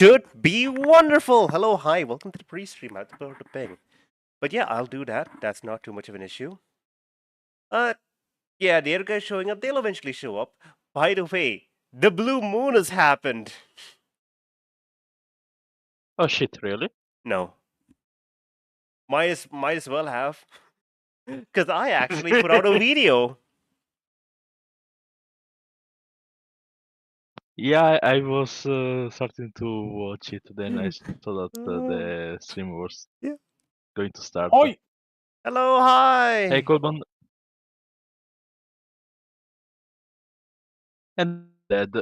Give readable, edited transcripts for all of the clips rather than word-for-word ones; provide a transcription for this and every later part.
should be wonderful. Hello, hi, welcome to the pre-stream. I have to put out the ping. But yeah, I'll do that. That's not too much of an issue. Uh, yeah, the other guys showing up, they'll eventually show up. By the way, the blue moon has happened. Oh shit, really? No. Might as well have. Because I actually put out a video. Yeah, I was starting to watch it, then I saw that Oh, the stream was yeah. going to start. Oi! Hello, hi. Hey, Colban. And dead.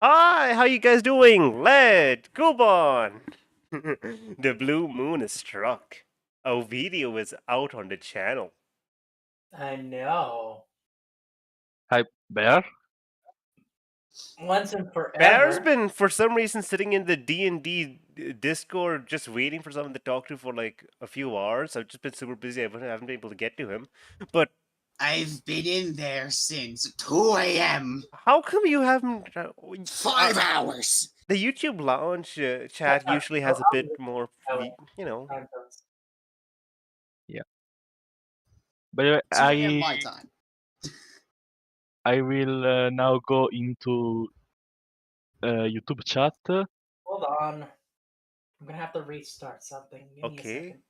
Hi, how you guys doing? Led, Kubon. The blue moon is struck. A video is out on the channel. I know. Hi, Bear. Once and forever. Bear's been, for some reason, sitting in the D&D Discord just waiting for someone to talk to for like a few hours. I've just been super busy. I haven't been able to get to him. But I've been in there since 2 a.m. how come you haven't... 5 hours! The YouTube lounge chat usually has a bit more, you know... Time zones. But 2 a.m. my time. I will now go into YouTube chat. Hold on. I'm gonna have to restart something. Give me a Okay. second.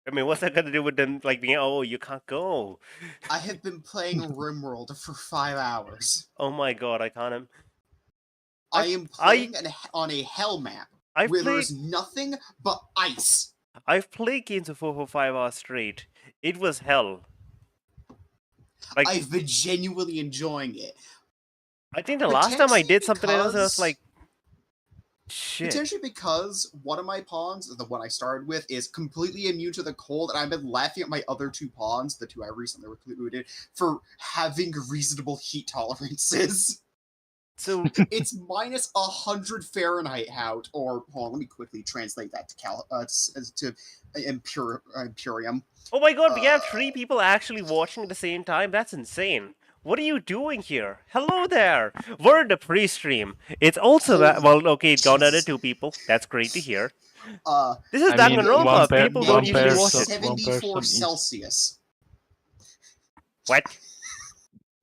I mean, what's that got to do with them, like, being, oh, you can't go? I have been playing RimWorld for 5 hours. Oh my god, I can't... I am playing on a hell map where there's nothing but ice. I've played games before for 5 hours straight. It was hell. Like, I've been genuinely enjoying it. I think the last time I did something else, I was like, shit. Potentially because one of my pawns, the one I started with, is completely immune to the cold, and I've been laughing at my other two pawns, the two I recently recruited, for having reasonable heat tolerances. So it's minus 100 Fahrenheit out, or hold on, let me quickly translate that to Imperium. Oh my god, we have 3 people actually watching at the same time? That's insane. What are you doing here? Hello there! We're in the pre-stream. It's also that... Well, okay, it's gone down to 2 people. That's great to hear. This is Danganronpa. People don't usually watch it. 74 Celsius. What?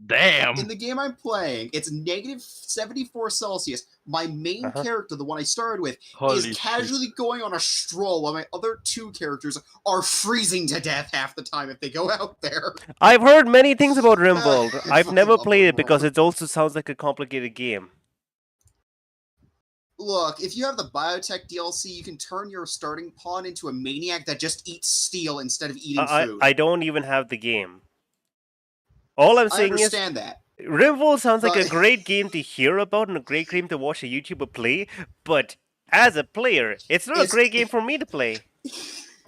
Damn! In the game I'm playing, it's negative 74 Celsius. My main character, the one I started with, is casually going on a stroll while my other 2 characters are freezing to death half the time if they go out there. I've heard many things about RimWorld. I've never played it because it also sounds like a complicated game. Look, if you have the biotech DLC, you can turn your starting pawn into a maniac that just eats steel instead of eating food. I don't even have the game. All I'm saying is, that. RimWorld sounds like a great game to hear about and a great game to watch a YouTuber play, but as a player, it's not a great game for me to play.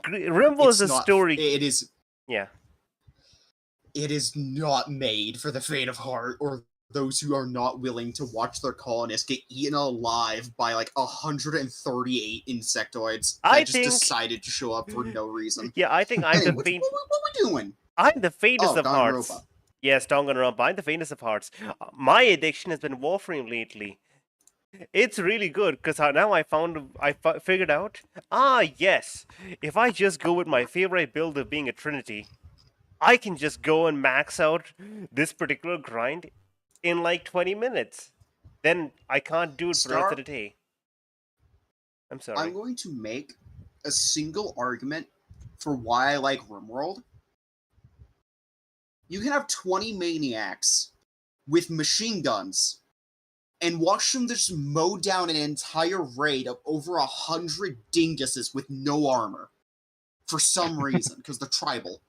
RimWorld is a story... It is... Yeah. It is not made for the faint of heart, or those who are not willing to watch their colonists get eaten alive by like 138 insectoids that decided to show up for no reason. Yeah, I think I'm the faint... What are we doing? I'm the faintest of hearts. Yes, Danganronpa. I'm the faintest of hearts. My addiction has been Warframe lately. It's really good because now I figured out. Yes, if I just go with my favorite build of being a Trinity, I can just go and max out this particular grind in like 20 minutes. Then I can't do it for the rest of the day. I'm sorry. I'm going to make a single argument for why I like RimWorld. You can have 20 maniacs with machine guns and watch them just mow down an entire raid of over 100 dinguses with no armor. For some reason, because they're tribal.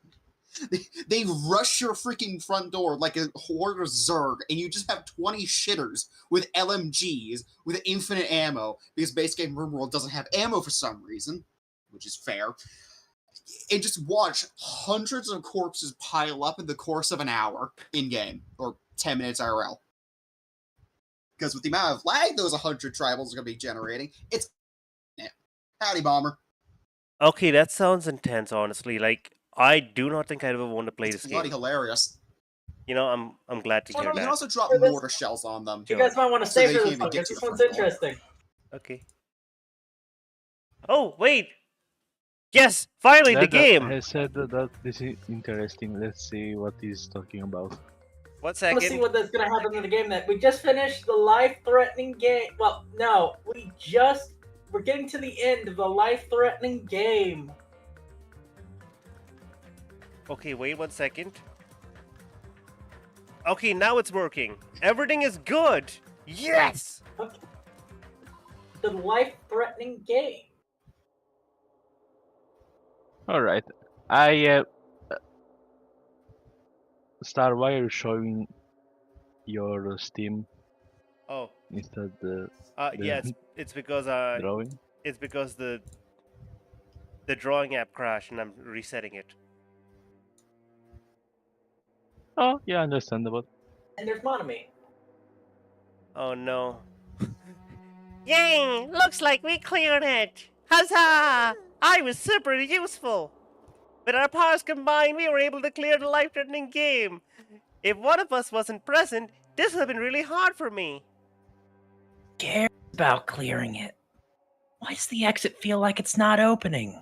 They rush your freaking front door like a horde of Zerg, and you just have 20 shitters with LMGs with infinite ammo, because base game RimWorld doesn't have ammo for some reason, which is fair. And just watch hundreds of corpses pile up in the course of an hour in-game, or 10 minutes IRL. Because with the amount of lag those 100 tribals are going to be generating, it's... Howdy, Bomber. Okay, that sounds intense, honestly. Like, I do not think I'd ever want to play this game. Bloody hilarious. You know, I'm glad to hear that. You can also drop mortar shells on them. You guys might want to stay for this one, because this one's interesting. Okay. Oh, wait! Yes! Finally, the game! I said that this is interesting. Let's see what he's talking about. 1 I want to see second. what that's gonna happen in the game. That we just finished the life-threatening game. Well, no, we're getting to the end of the life-threatening game. Okay, wait 1 second. Okay, now it's working. Everything is good! Yes! Okay. The life-threatening game. All right. I Star, why are you showing your Steam Oh, instead yeah, it's because drawing? it's because the drawing app crashed and I'm resetting it. Oh, yeah, understandable. And there's Monami. Oh no. Yay! Looks like we cleared it! Huzzah! I was super useful! With our powers combined, we were able to clear the life-threatening game. If one of us wasn't present, this would have been really hard for me. Care about clearing it. Why does the exit feel like it's not opening?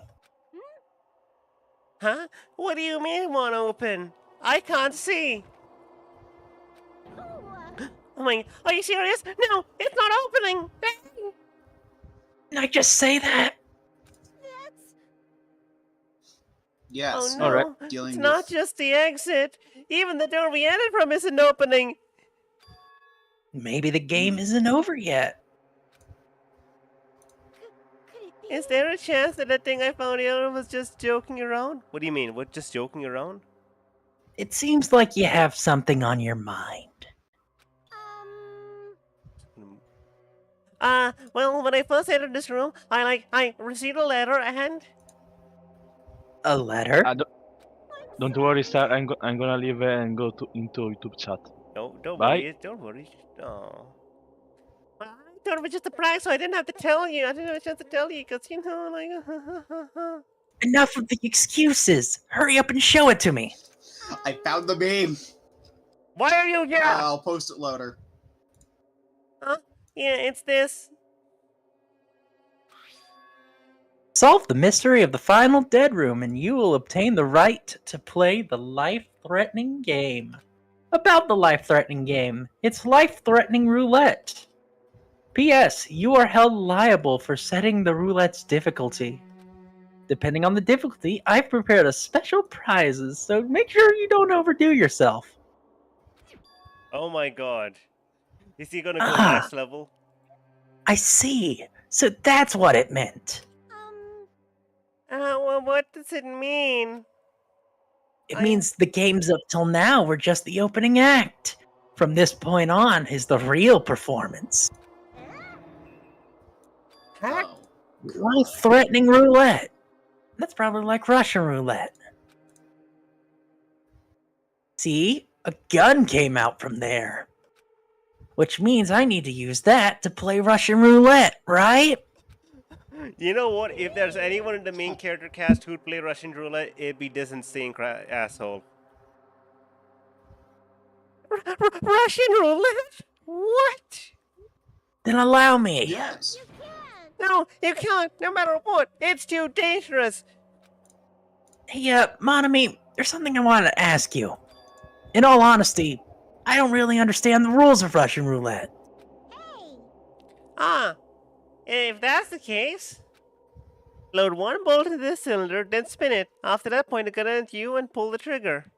Huh? What do you mean it won't open? I can't see. Oh my, are you serious? No, it's not opening! Didn't I just say that? Yes. Oh no, Alright. Dealing it's with not just the exit. Even the door we entered from isn't opening. Maybe the game isn't over yet. Is there a chance that that thing I found earlier was just joking around? What do you mean? What, just joking around? It seems like you have something on your mind. Well, when I first entered this room, I received a letter and... A letter? Don't worry, Star. I'm gonna leave and go into YouTube chat. No, don't Bye. worry, don't worry. Oh. Well, I thought it was just a prank, so I didn't have to tell you. I didn't have a chance to tell you, because, you know, like... Enough of the excuses! Hurry up and show it to me! I found the meme. Why are you here? I'll post it later. Yeah, it's this. Solve the mystery of the final dead room and you will obtain the right to play the life-threatening game. About the life-threatening game, it's life-threatening roulette. P.S. You are held liable for setting the roulette's difficulty. Depending on the difficulty, I've prepared a special prizes, so make sure you don't overdo yourself. Oh my god. Is he gonna go next level? I see. So that's what it meant. Well, what does it mean? It means the games up till now were just the opening act. From this point on is the real performance. Oh. Life-threatening roulette. That's probably like Russian roulette. See? A gun came out from there. Which means I need to use that to play Russian roulette, right? You know what? If there's anyone in the main character cast who'd play Russian roulette, it'd be this insane asshole. Russian roulette? What? Then allow me. Yes. No, you can't. No matter what, it's too dangerous. Hey, Monami, there's something I wanted to ask you. In all honesty, I don't really understand the rules of Russian roulette. If that's the case, load one bolt into this cylinder, then spin it. After that point, the gun at you and pull the trigger.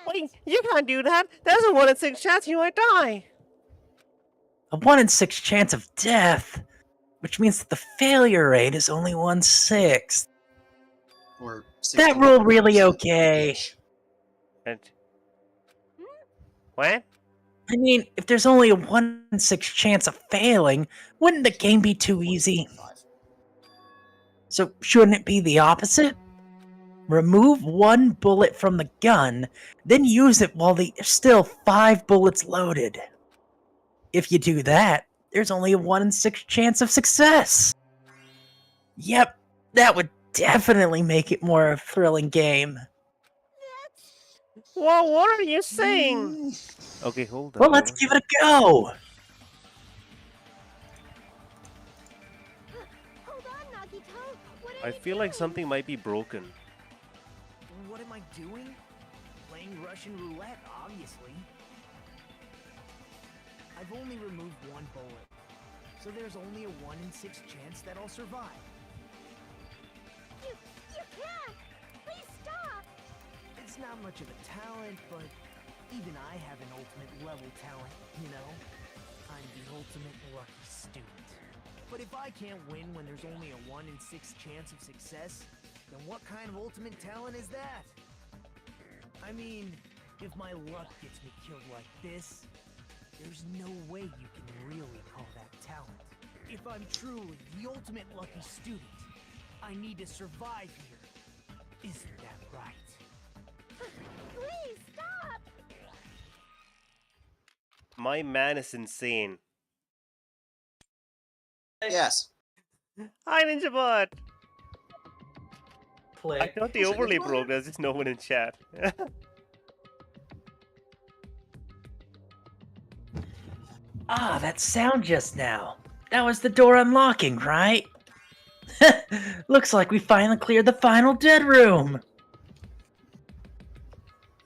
Wait, you can't do that. There's a 1 in 6 chance you might die. A 1 in 6 chance of death, which means that the failure rate is only 1/6. Or That rule really 61% okay? each. And... What? I mean, if there's only a 1 in 6 chance of failing, wouldn't the game be too easy? So shouldn't it be the opposite? Remove 1 bullet from the gun, then use it while there's still 5 bullets loaded. If you do that, there's only a 1 in 6 chance of success. Yep, that would definitely make it more of a thrilling game. Well, what are you saying? Okay, hold on. Well, let's give it a go. I feel like something might be broken. What am I doing? Playing Russian roulette, obviously. I've only removed one bullet, so there's only a 1 in 6 chance that I'll survive. You can't! Please stop! It's not much of a talent, but even I have an ultimate level talent, you know? I'm the ultimate lucky student. But if I can't win when there's only a 1 in 6 chance of success, then what kind of ultimate talent is that? I mean, if my luck gets me killed like this, there's no way you can really call that talent. If I'm truly the ultimate lucky student, I need to survive here. Isn't that right? Please stop! My man is insane. Yes. Hi, Ninja Bot! I Click. thought the Is it overlay Ninja broke, there's just no one in chat. Ah, that sound just now. That was the door unlocking, right? Looks like we finally cleared the final dead room.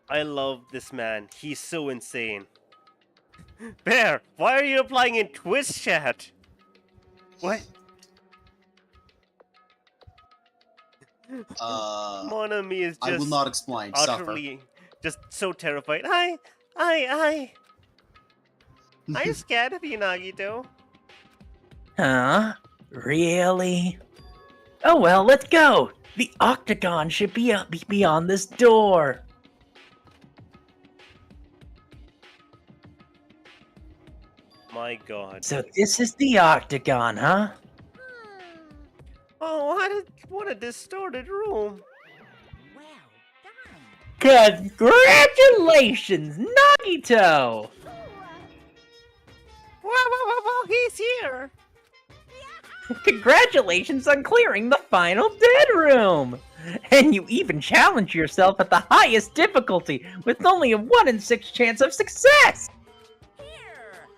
I love this man. He's so insane. Bear, why are you applying in Twitch chat? What? Mon ami is just I will not explain. Suffer. utterly just so terrified. Are you scared of you, Nagito? Huh? Really? Oh well, let's go. The octagon should be beyond this door. My god. So this is the octagon, huh? Oh, what a distorted room. Well done! Congratulations, Nagito! Whoa, he's here. Congratulations on clearing the final dead room! And you even challenged yourself at the highest difficulty with only a 1 in 6 chance of success! Here!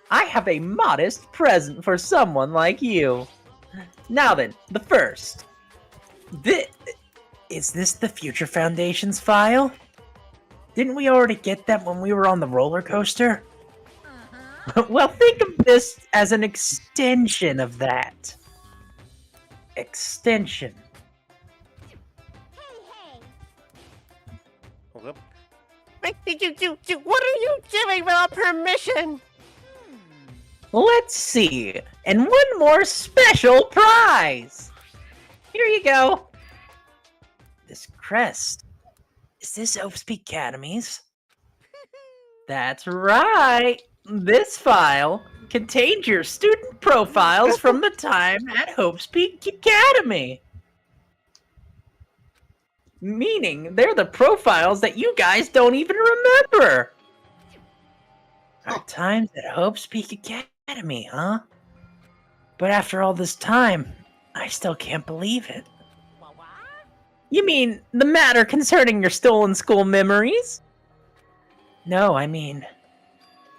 I have a modest present for someone like you. Now then, the first. Is this the Future Foundation's file? Didn't we already get that when we were on the roller coaster? Uh-huh. Well, think of this as an extension of that. Extension. Hey! Okay. What are you doing without permission? Let's see. And one more special prize. Here you go. This crest. Is this Hope's Peak Academy's? That's right. This file contains your student profiles from the time at Hope's Peak Academy. Meaning they're the profiles that you guys don't even remember. Our times at Hope's Peak Academy, huh? But after all this time, I still can't believe it. What? You mean the matter concerning your stolen school memories? No, I mean,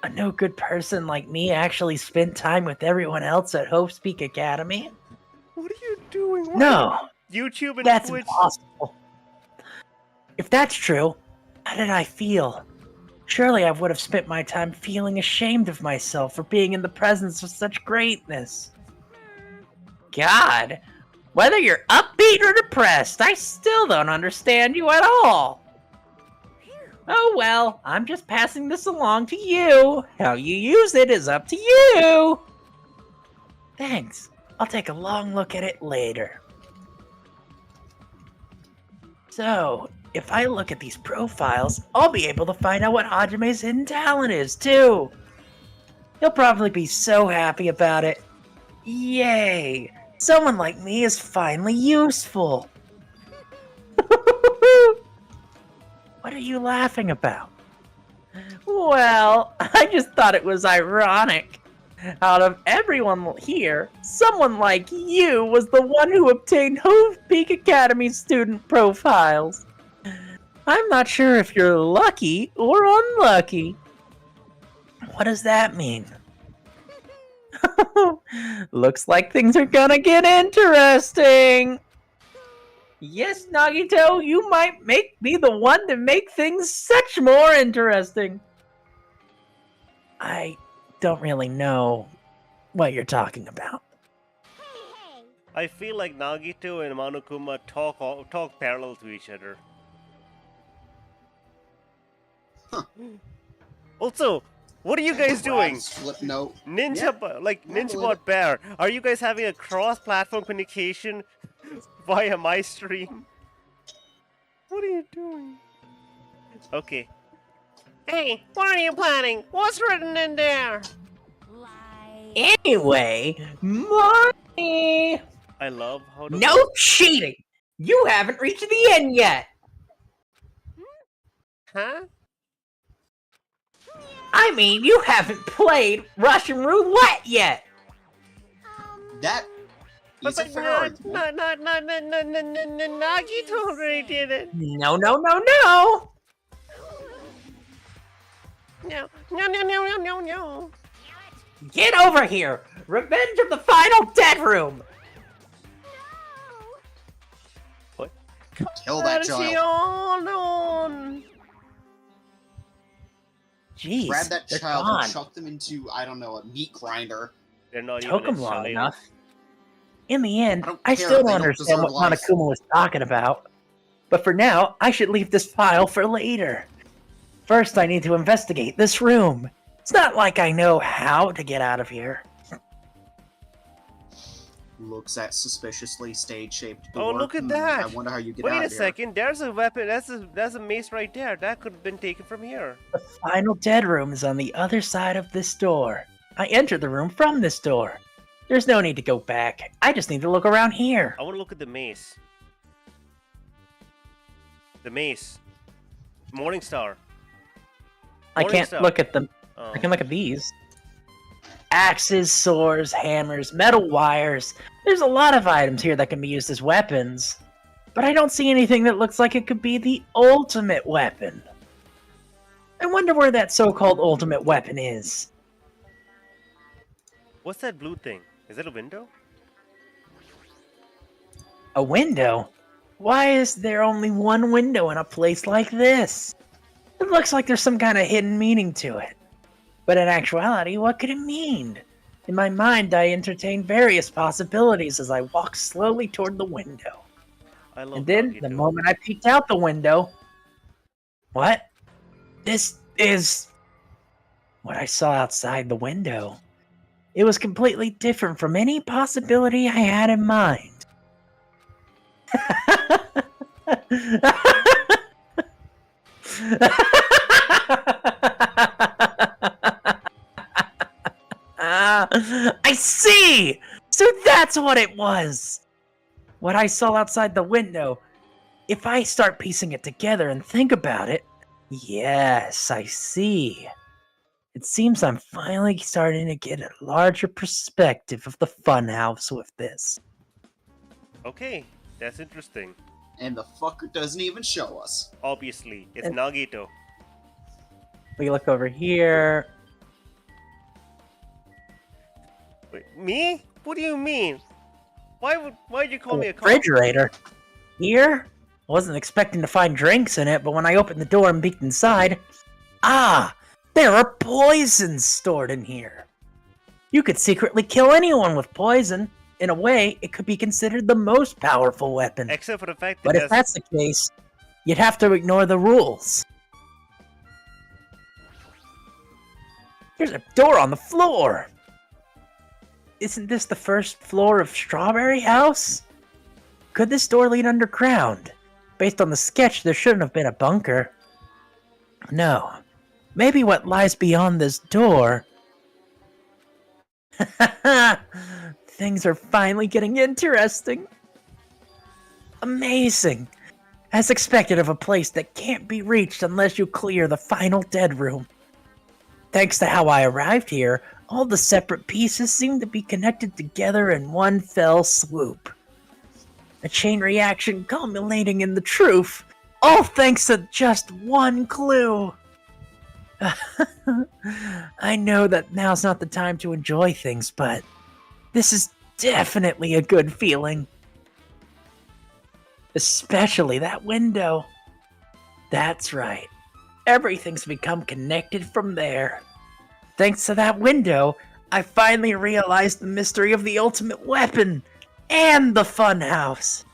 a no good person like me actually spent time with everyone else at Hope's Peak Academy? What are you doing? Why- No, YouTube and that's Twitch. impossible. If that's true, how did I feel? Surely I would have spent my time feeling ashamed of myself for being in the presence of such greatness. God, whether you're upbeat or depressed, I still don't understand you at all. Oh well, I'm just passing this along to you. How you use it is up to you. Thanks. I'll take a long look at it later. So, if I look at these profiles, I'll be able to find out what Hajime's hidden talent is, too. He'll probably be so happy about it. Yay! Someone like me is finally useful. What are you laughing about? Well, I just thought it was ironic. Out of everyone here, someone like you was the one who obtained Hope Peak Academy student profiles. I'm not sure if you're lucky or unlucky. What does that mean? Looks like things are gonna get interesting. Yes, Nagito, you might be the one to make things such more interesting. I don't really know what you're talking about. I feel like Nagito and Monokuma talk parallel to each other. Huh. Also, what are you guys doing? Flip note. Ninjabot Bear, are you guys having a cross-platform communication via my stream? What are you doing? Okay. Hey, what are you planning? What's written in there? Anyway, money! I love how the No cheating! You haven't reached the end yet! Huh? I mean, you haven't played Russian roulette yet! That is a fair argument. Nagito already did it. No! No. Get over here! Revenge of the Final Dead Room! Kill that child. Jeez, Grab that they're child gone. and chuck them into, I don't know, a meat grinder. They're not Took even them a long child. enough. In the end, I don't I care, still they don't don't understand what deserve life. Monokuma was talking about. But for now, I should leave this file for later. First, I need to investigate this room. It's not like I know how to get out of here. Looks at suspiciously stage-shaped Oh, door. look at that! I wonder how you get Wait out a of here. second. There's a weapon. That's a mace right there. That could have been taken from here. The Final Dead Room is on the other side of this door. I entered the room from this door. There's no need to go back. I just need to look around here. I want to look at the mace. The mace. Morningstar. I can't Morningstar. look at them. Oh. I can look at these. Axes, swords, hammers, metal wires. There's a lot of items here that can be used as weapons. But I don't see anything that looks like it could be the ultimate weapon. I wonder where that so-called ultimate weapon is. What's that blue thing? Is that a window? A window? Why is there only one window in a place like this? It looks like there's some kind of hidden meaning to it. But in actuality, what could it mean? In my mind, I entertain various possibilities as I walk slowly toward the window. I love And then, the Nagito. moment I peeked out the window... What? This is... what I saw outside the window. It was completely different from any possibility I had in mind. I see! So that's what it was! What I saw outside the window. If I start piecing it together and think about it, yes, I see. It seems I'm finally starting to get a larger perspective of the funhouse with this. Okay, that's interesting. And the fucker doesn't even show us. Obviously, it's And- Nagito. We look over here. Wait, me? What do you mean? Why'd you call me a cop? Refrigerator. Here? I wasn't expecting to find drinks in it, but when I opened the door and peeked inside, there are poisons stored in here. You could secretly kill anyone with poison. In a way, it could be considered the most powerful weapon. Except for the fact that But if there's- that's the case, you'd have to ignore the rules. There's a door on the floor. Isn't this the first floor of Strawberry House? Could this door lead underground? Based on the sketch, there shouldn't have been a bunker. No. Maybe what lies beyond this door... Things are finally getting interesting. Amazing. As expected of a place that can't be reached unless you clear the Final Dead Room. Thanks to how I arrived here, all the separate pieces seem to be connected together in one fell swoop. A chain reaction culminating in the truth, all thanks to just one clue. I know that now's not the time to enjoy things, but this is definitely a good feeling. Especially that window. That's right. Everything's become connected from there. Thanks to that window, I finally realized the mystery of the ultimate weapon and the funhouse.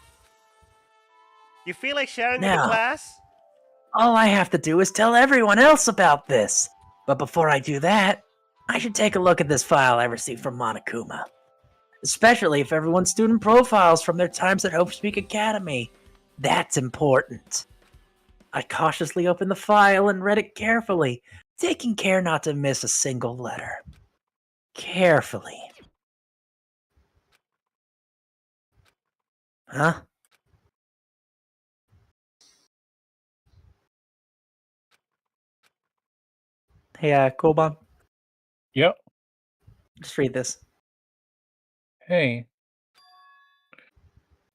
You feel like sharing with the Now, class? all I have to do is tell everyone else about this. But before I do that, I should take a look at this file I received from Monokuma. Especially if everyone's student profiles from their times at Hope Speak Academy. That's important. I cautiously opened the file and read it carefully, taking care not to miss a single letter. Carefully. Huh? Hey, Koban, Yeah. just read this. Hey.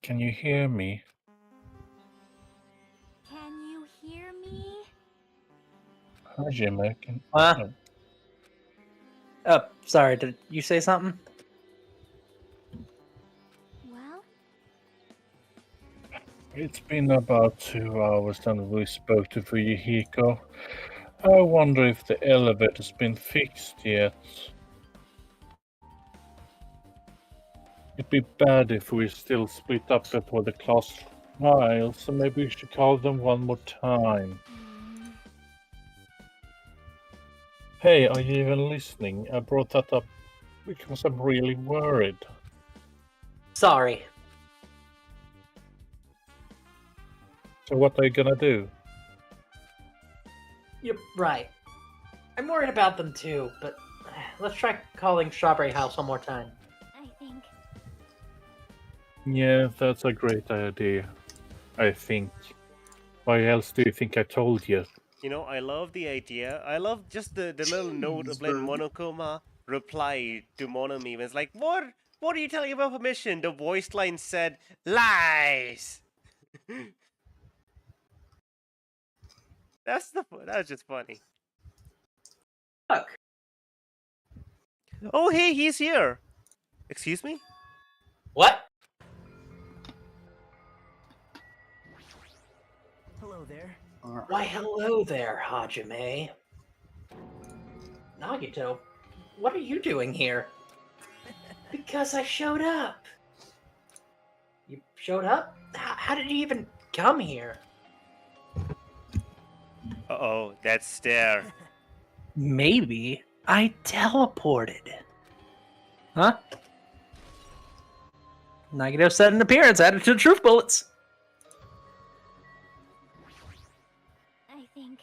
Can you hear me? Can you hear me? Hi, Jimmy. Huh? Oh, sorry, did you say something? Well, It's been about 2 hours since we spoke to Fuyuhiko. I wonder if the elevator's been fixed yet. It'd be bad if we still split up before the class trial, so maybe we should call them one more time. Hey, are you even listening? I brought that up because I'm really worried. Sorry. So what are you gonna do? You're right. I'm worried about them too, but let's try calling Strawberry House one more time. I think. Yeah, that's a great idea. I think. Why else do you think I told you? You know, I love the idea. I love just the little note of letting Monokuma reply to Monami. It's like, what? What are you telling about permission? The voice line said, lies! That was just funny. Look. Oh, hey, he's here. Excuse me? What? Hello there. Why, hello there, Hajime. Nagito, what are you doing here? Because I showed up. You showed up? How did you even come here? Uh-oh, that stare. Maybe I teleported. Huh? Nagito said an appearance added to the truth bullets. I think.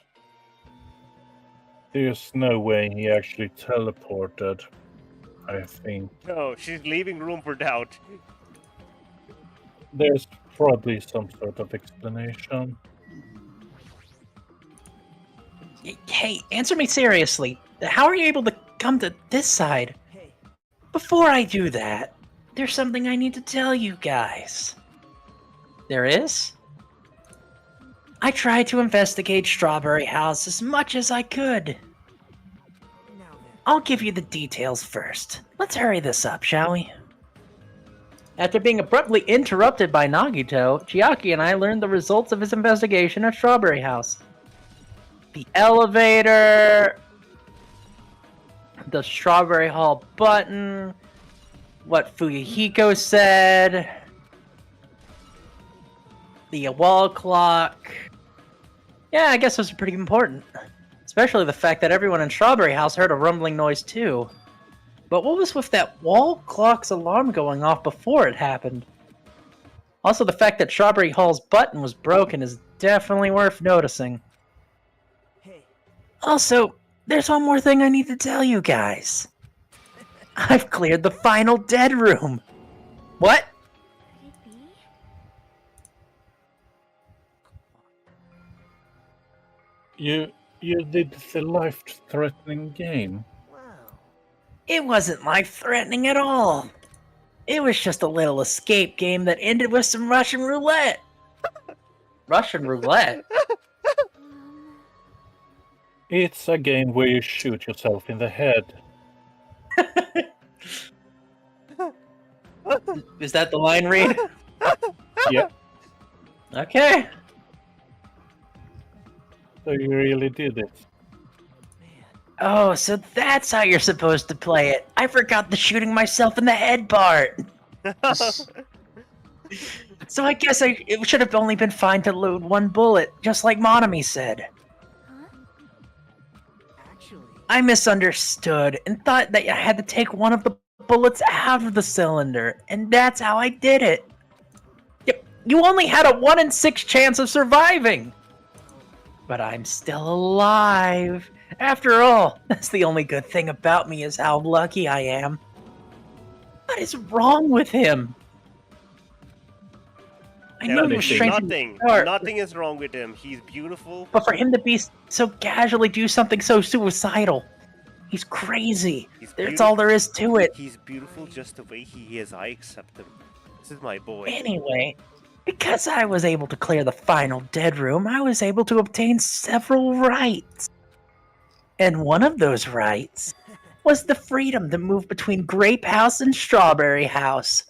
There's no way he actually teleported. I think. No, she's leaving room for doubt. There's probably some sort of explanation. Hey, answer me seriously. How are you able to come to this side? Hey, Before I do that, there's something I need to tell you guys. There is? I tried to investigate Strawberry House as much as I could. now then. I'll give you the details first. Let's hurry this up, shall we? After being abruptly interrupted by Nagito, Chiaki and I learned the results of his investigation at Strawberry House. The elevator, the Strawberry Hall button, what Fuyuhiko said, the wall clock. Yeah, I guess those are pretty important. Especially the fact that everyone in Strawberry House heard a rumbling noise too. But what was with that wall clock's alarm going off before it happened? Also, the fact that Strawberry Hall's button was broken is definitely worth noticing. Hey, Also, there's one more thing I need to tell you guys. I've cleared the final dead room. What? Could it be? You did the life-threatening game. wow. It wasn't life-threatening at all. It was just a little escape game that ended with some Russian roulette. Russian roulette? It's a game where you shoot yourself in the head. Is that the line read? Yeah, Okay. so you really did it. Oh, so that's how you're supposed to play it. I forgot the shooting myself in the head part. So I guess it should have only been fine to load one bullet, just like Monami said. Huh? Actually, I misunderstood and thought that I had to take one of the bullets out of the cylinder, and that's how I did it. Yep, you only had a 1 in 6 chance of surviving. But I'm still alive. After all, that's the only good thing about me is how lucky I am. What is wrong with him? I knew he was strange from the Nothing. start, Nothing is wrong with him. He's beautiful. but for him to be so casually do something so suicidal, he's crazy. He's That's all there is to it. He's beautiful just the way he is. I accept him. This is my boy. Anyway, because I was able to clear the final dead room, I was able to obtain several rights. And one of those rights was the freedom to move between Grape House and Strawberry House.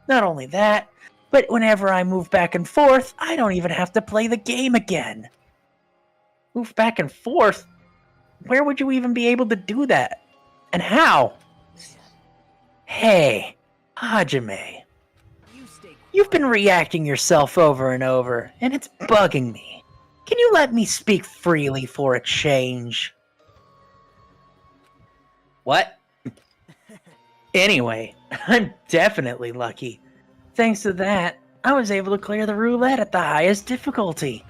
Not only that, but whenever I move back and forth, I don't even have to play the game again. Move back and forth? Where would you even be able to do that? And how? Hey, Hajime. you stay You've been reacting yourself over and over, and it's bugging me. Can you let me speak freely for a change? What? Anyway, I'm definitely lucky. Thanks to that, I was able to clear the roulette at the highest difficulty.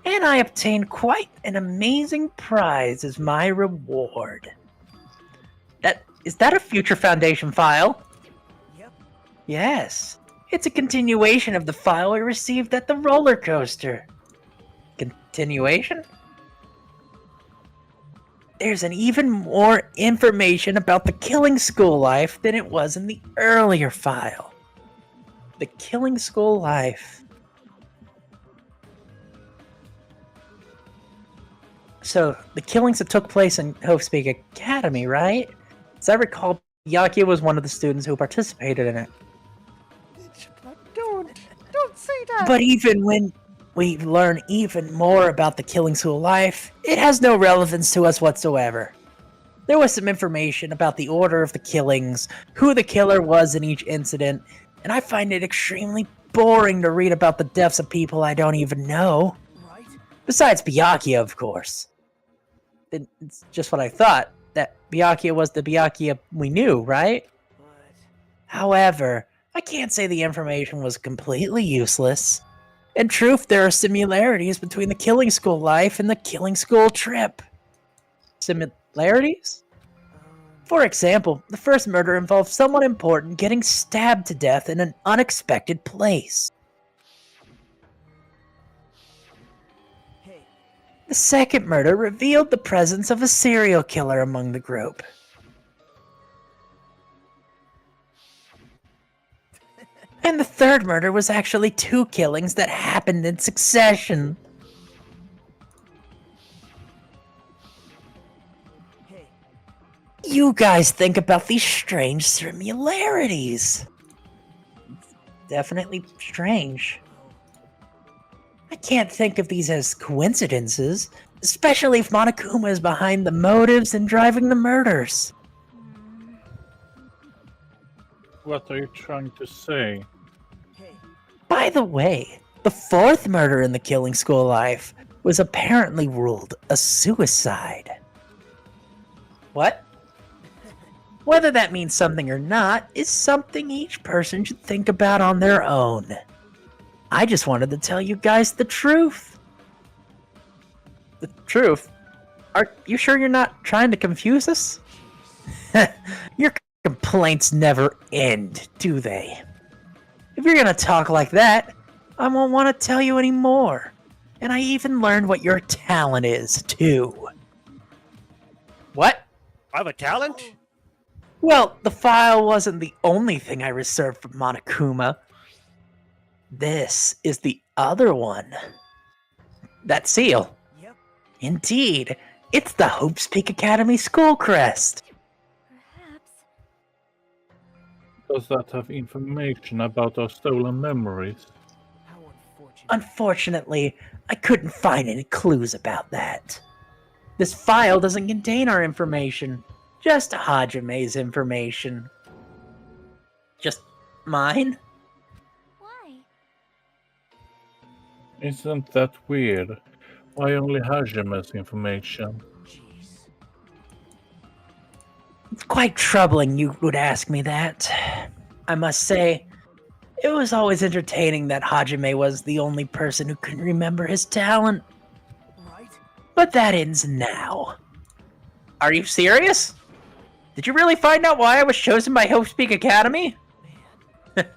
And I obtained quite an amazing prize as my reward. Is that a Future Foundation file? Yep. Yes. It's a continuation of the file we received at the roller coaster. Continuation? There's an even more information about the killing school life than it was in the earlier file. The killing school life. So, the killings that took place in Hofspeak Academy, right? As I recall, Byakuya was one of the students who participated in it. Don't say that. But even when we learn even more about the killing school life, it has no relevance to us whatsoever. There was some information about the order of the killings, who the killer was in each incident, and I find it extremely boring to read about the deaths of people I don't even know. Right? Besides Byakuya, of course. It's just what I thought, that Byakuya was the Byakuya we knew, right? But However, I can't say the information was completely useless. In truth, there are similarities between the killing school life and the killing school trip. Similarities? For example, the first murder involved someone important getting stabbed to death in an unexpected place. hey, The second murder revealed the presence of a serial killer among the group. And the third murder was actually 2 killings that happened in succession. hey, You guys think about these strange similarities. Definitely strange. I can't think of these as coincidences, especially if Monokuma is behind the motives and driving the murders. Hmm. What are you trying to say? hey, By the way, the fourth murder in the killing school life was apparently ruled a suicide. What? Whether that means something or not is something each person should think about on their own. I just wanted to tell you guys the truth. The truth? Are you sure you're not trying to confuse us? Your complaints never end, do they? If you're gonna talk like that, I won't want to tell you anymore. And I even learned what your talent is, too. What? I have a talent? Well, the file wasn't the only thing I reserved for Monokuma. This is the other one. That seal. yep. Indeed, it's the Hope's Peak Academy school crest. Perhaps. Does that have information about our stolen memories? How unfortunate. Unfortunately, I couldn't find any clues about that. This file doesn't contain our information, just Hajame's information. Just mine? Why? Isn't that weird? Why only Hajame's information? Jeez. It's quite troubling you would ask me that. I must say, it was always entertaining that Hajime was the only person who couldn't remember his talent. Right? But that ends now. Are you serious? Did you really find out why I was chosen by Hope's Peak Academy? Man.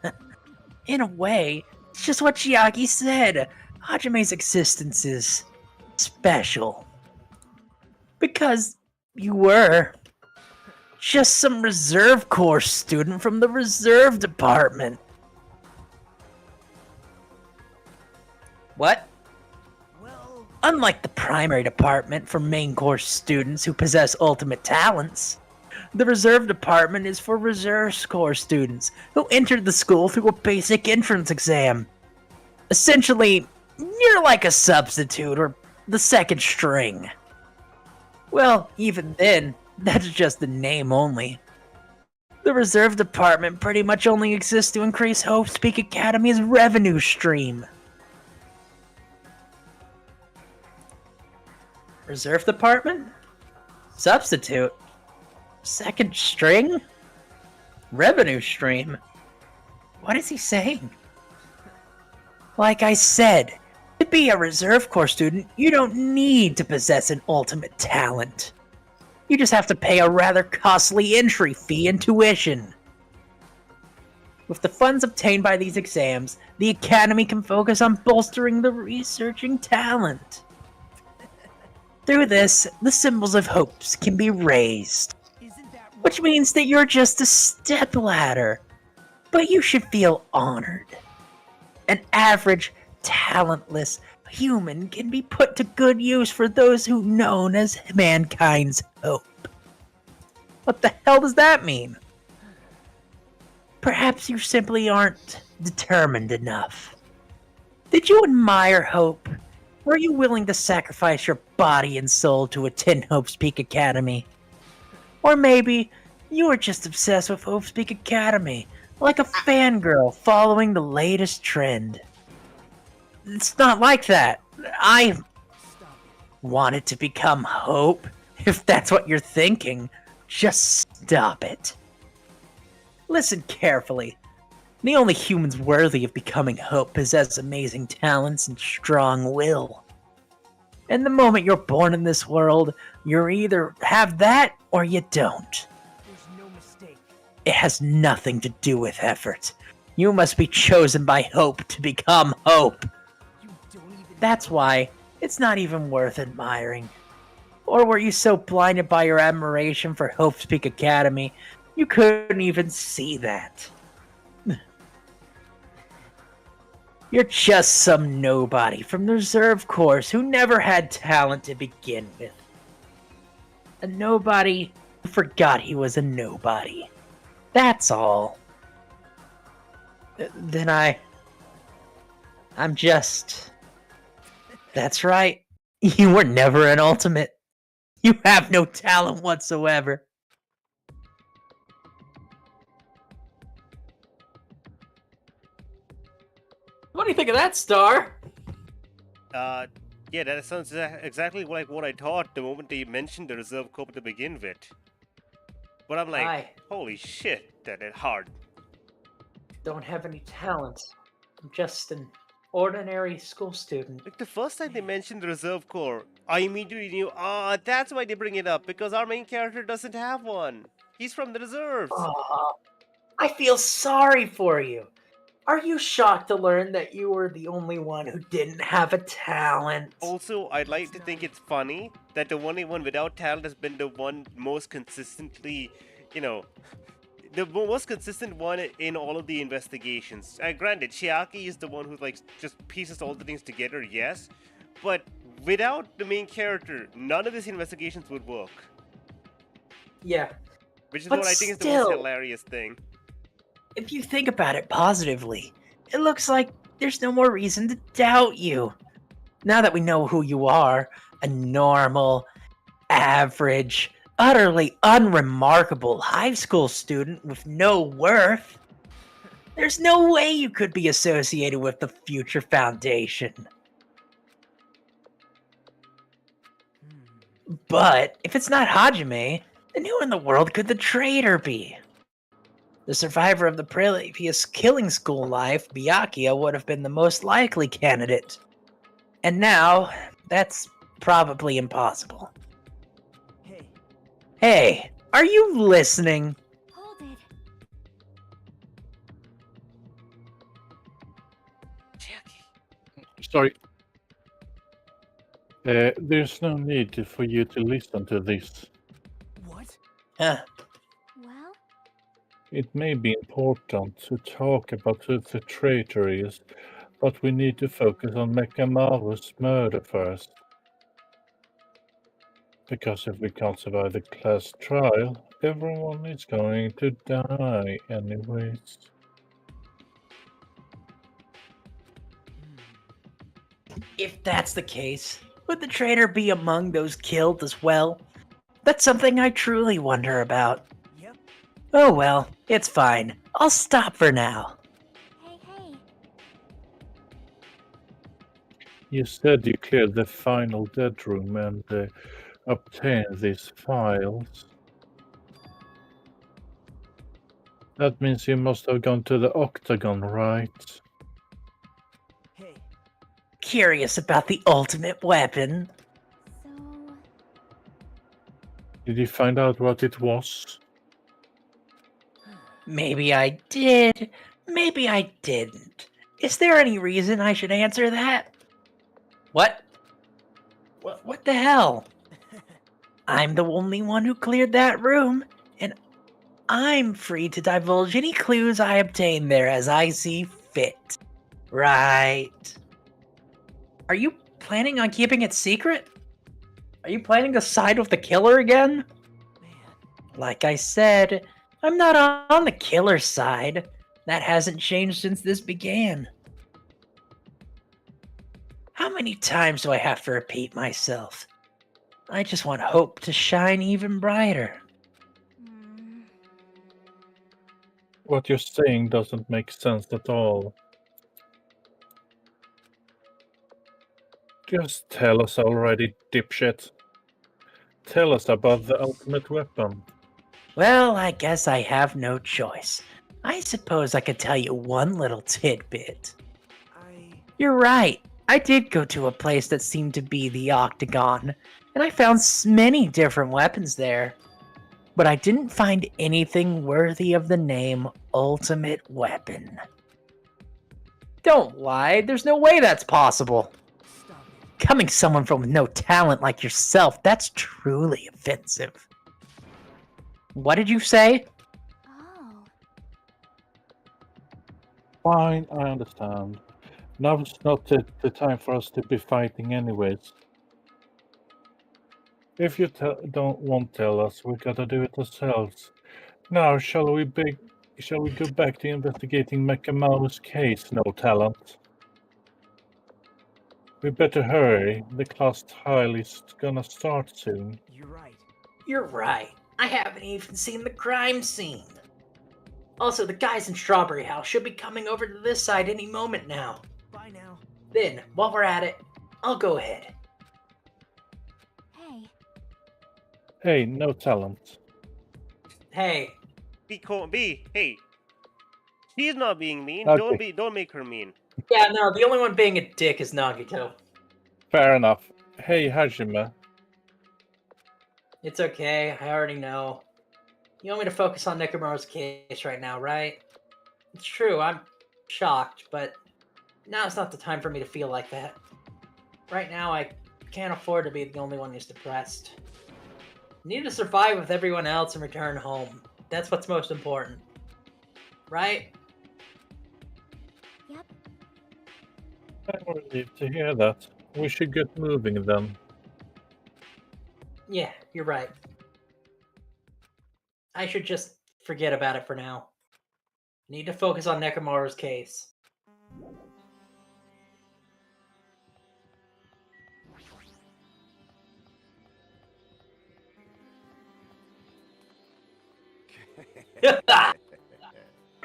In a way, it's just what Chiaki said. Hajame's existence is special. Because you were just some reserve corps student from the reserve department. What? Well, Unlike the primary department for main course students who possess ultimate talents, the reserve department is for reserve corps students who entered the school through a basic entrance exam. Essentially, you're like a substitute or the second string. Well, even then, that's just the name only. The reserve department pretty much only exists to increase Hope's Peak Academy's revenue stream. Reserve department? Substitute? Second string? Revenue stream? What is he saying? Like I said, to be a reserve corps student, you don't need to possess an ultimate talent. You just have to pay a rather costly entry fee and tuition. With the funds obtained by these exams, the Academy can focus on bolstering the researching talent. Through this, the symbols of hopes can be raised, isn't that right? which means that you're just a stepladder. But you should feel honored. An average, talentless human can be put to good use for those who known as mankind's hope. What the hell does that mean? Perhaps you simply aren't determined enough. Did you admire Hope? Were you willing to sacrifice your body and soul to attend Hope's Peak Academy? Or maybe you were just obsessed with Hope's Peak Academy, like a fangirl following the latest trend. It's not like that. I Stop it. wanted to become Hope. If that's what you're thinking, just stop it. Listen carefully. The only humans worthy of becoming Hope possess amazing talents and strong will. And the moment you're born in this world, you either have that or you don't. There's no mistake. It has nothing to do with effort. You must be chosen by Hope to become Hope. You don't even. That's why it's not even worth admiring. Or were you so blinded by your admiration for Hope's Peak Academy, you couldn't even see that? You're just some nobody from the reserve corps who never had talent to begin with. A nobody who forgot he was a nobody. That's all. Then I'm just... That's right. You were never an ultimate. You have no talent whatsoever. What do you think of that, Star? Yeah, that sounds exactly like what I thought the moment they mentioned the reserve corps to begin with. But I'm like, I holy shit, that is hard. don't have any talent. I'm just an ordinary school student. Like the first time they mentioned the reserve corps, I immediately knew, that's why they bring it up, because our main character doesn't have one. He's from the reserves. Aw, I feel sorry for you. Are you shocked to learn that you were the only one who didn't have a talent? Also, I'd like to think it's funny that the only one without talent has been the one most consistently, the most consistent one in all of the investigations. Granted, Chiaki is the one who just pieces all the things together, yes, but Without the main character, none of these investigations would work. Yeah. Which is But what I think is the most still- hilarious thing. If you think about it positively, it looks like there's no more reason to doubt you. Now that we know who you are, a normal, average, utterly unremarkable high school student with no worth, there's no way you could be associated with the future foundation. But if it's not Hajime, then who in the world could the traitor be? The survivor of the previous killing school life, Byakuya, would have been the most likely candidate. And now, that's probably impossible. Hey, Hey, are you listening? Hold it. Sorry. There's no need for you to listen to this. what? Huh. Well, It may be important to talk about who the traitor is, but we need to focus on Mekamaru's murder first. Because if we can't survive the class trial, everyone is going to die anyways. If that's the case, would the traitor be among those killed as well? That's something I truly wonder about. Yep. Oh well, it's fine. I'll stop for now. hey. You said you cleared the final dead room and obtained these files. That means you must have gone to the Octagon, right? Hey, Curious about the ultimate weapon. So, Did you find out what it was? Maybe I did, maybe I didn't. Is there any reason I should answer that? What? What the hell? I'm the only one who cleared that room, and I'm free to divulge any clues I obtain there as I see fit. Right. Are you planning on keeping it secret? Are you planning to side with the killer again? man. Like I said, I'm not on the killer's side. That hasn't changed since this began. How many times do I have to repeat myself? I just want hope to shine even brighter. hmm, What you're saying doesn't make sense at all. Just tell us already, dipshit. Tell us about the ultimate weapon. Well, I guess I have no choice. I suppose I could tell you one little tidbit. You're right. I did go to a place that seemed to be the Octagon, and I found many different weapons there. But I didn't find anything worthy of the name Ultimate Weapon. Don't lie, there's no way that's possible. Stop it. Coming someone from no talent like yourself, that's truly offensive. What did you say? oh, Fine, I understand. Now it's not the time for us to be fighting anyways. If you don't want to tell us, we gotta do it ourselves. Now, shall we go back to investigating Mekamaru's case, no talent? We better hurry. The class trial is gonna start soon. You're right. You're right. I haven't even seen the crime scene. Also, the guys in Strawberry House should be coming over to this side any moment now. Bye now. Then, while we're at it, I'll go ahead. hey. Hey, no talent. Hey, Hey. She's not being mean. Okay. Don't make her mean. yeah, no, the only one being a dick is Nagito. Fair enough. Hey, Hajime. It's okay, I already know. You want me to focus on Nekomaru's case right now, right? It's true, I'm shocked, but now's not the time for me to feel like that. Right now, I can't afford to be the only one who's depressed. I need to survive with everyone else and return home. That's what's most important. Right? Yep. I'm relieved to hear that. We should get moving then. Yeah, you're right. I should just forget about it for now. Need to focus on Nekomaru's case.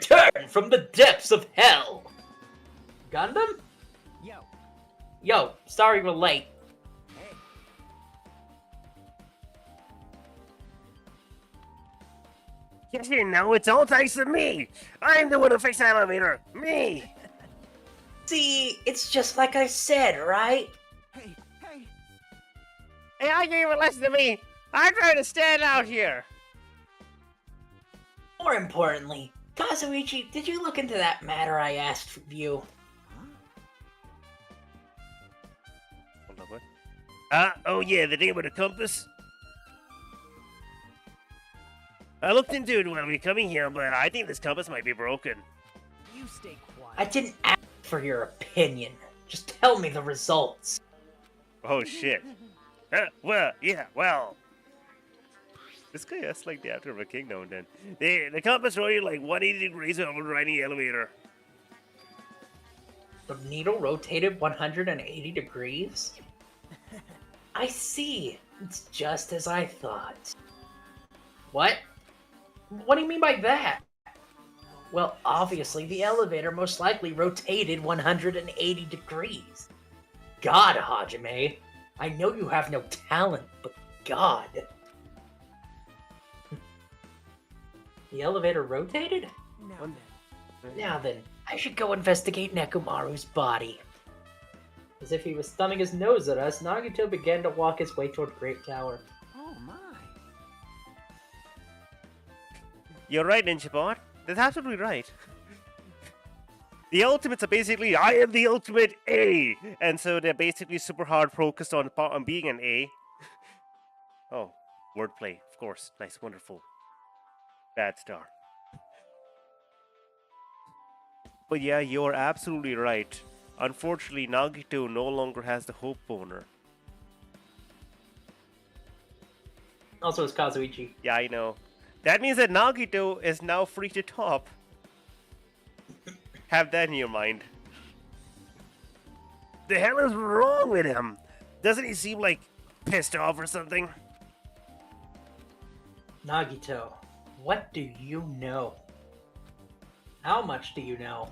Turn from the depths of hell! Gundam? Yo, Yo, sorry we're late. hey, Yes, you know, it's all thanks to me. I'm the one who fixed the elevator. Me. See, it's just like I said, right? hey, hey! Hey, I can't even listen to me. I'm trying to stand out here. More importantly, Kazuichi, did you look into that matter I asked of you? Hold on, what? Oh yeah, the thing about the compass. I looked into it when we were coming here, but I think this compass might be broken. You stay quiet. I didn't ask for your opinion. Just tell me the results. Oh shit. Well, yeah, well. This guy is like the actor of a kingdom then. The compass rotated like 180 degrees when I was riding the elevator. The needle rotated 180 degrees? I see. It's just as I thought. What? What do you mean by that? Well, obviously, the elevator most likely rotated 180 degrees. God, Hajime, I know you have no talent, but God. The elevator rotated? Now then, I should go investigate Nekomaru's body. As if he was thumbing his nose at us, Nagito began to walk his way toward Great Tower. Oh my. You're right, Ninjabot. That's absolutely right. The ultimates are basically, I am the ultimate A! And so they're basically super hard focused on being an A. Oh, wordplay, of course. Nice, wonderful. Bad star. But yeah, you're absolutely right. Unfortunately, Nagito no longer has the hope boner. Also, it's Kazuichi. Yeah, I know. That means that Nagito is now free to top. Have that in your mind. The hell is wrong with him? Doesn't he seem like pissed off or something? Nagito, what do you know? How much do you know?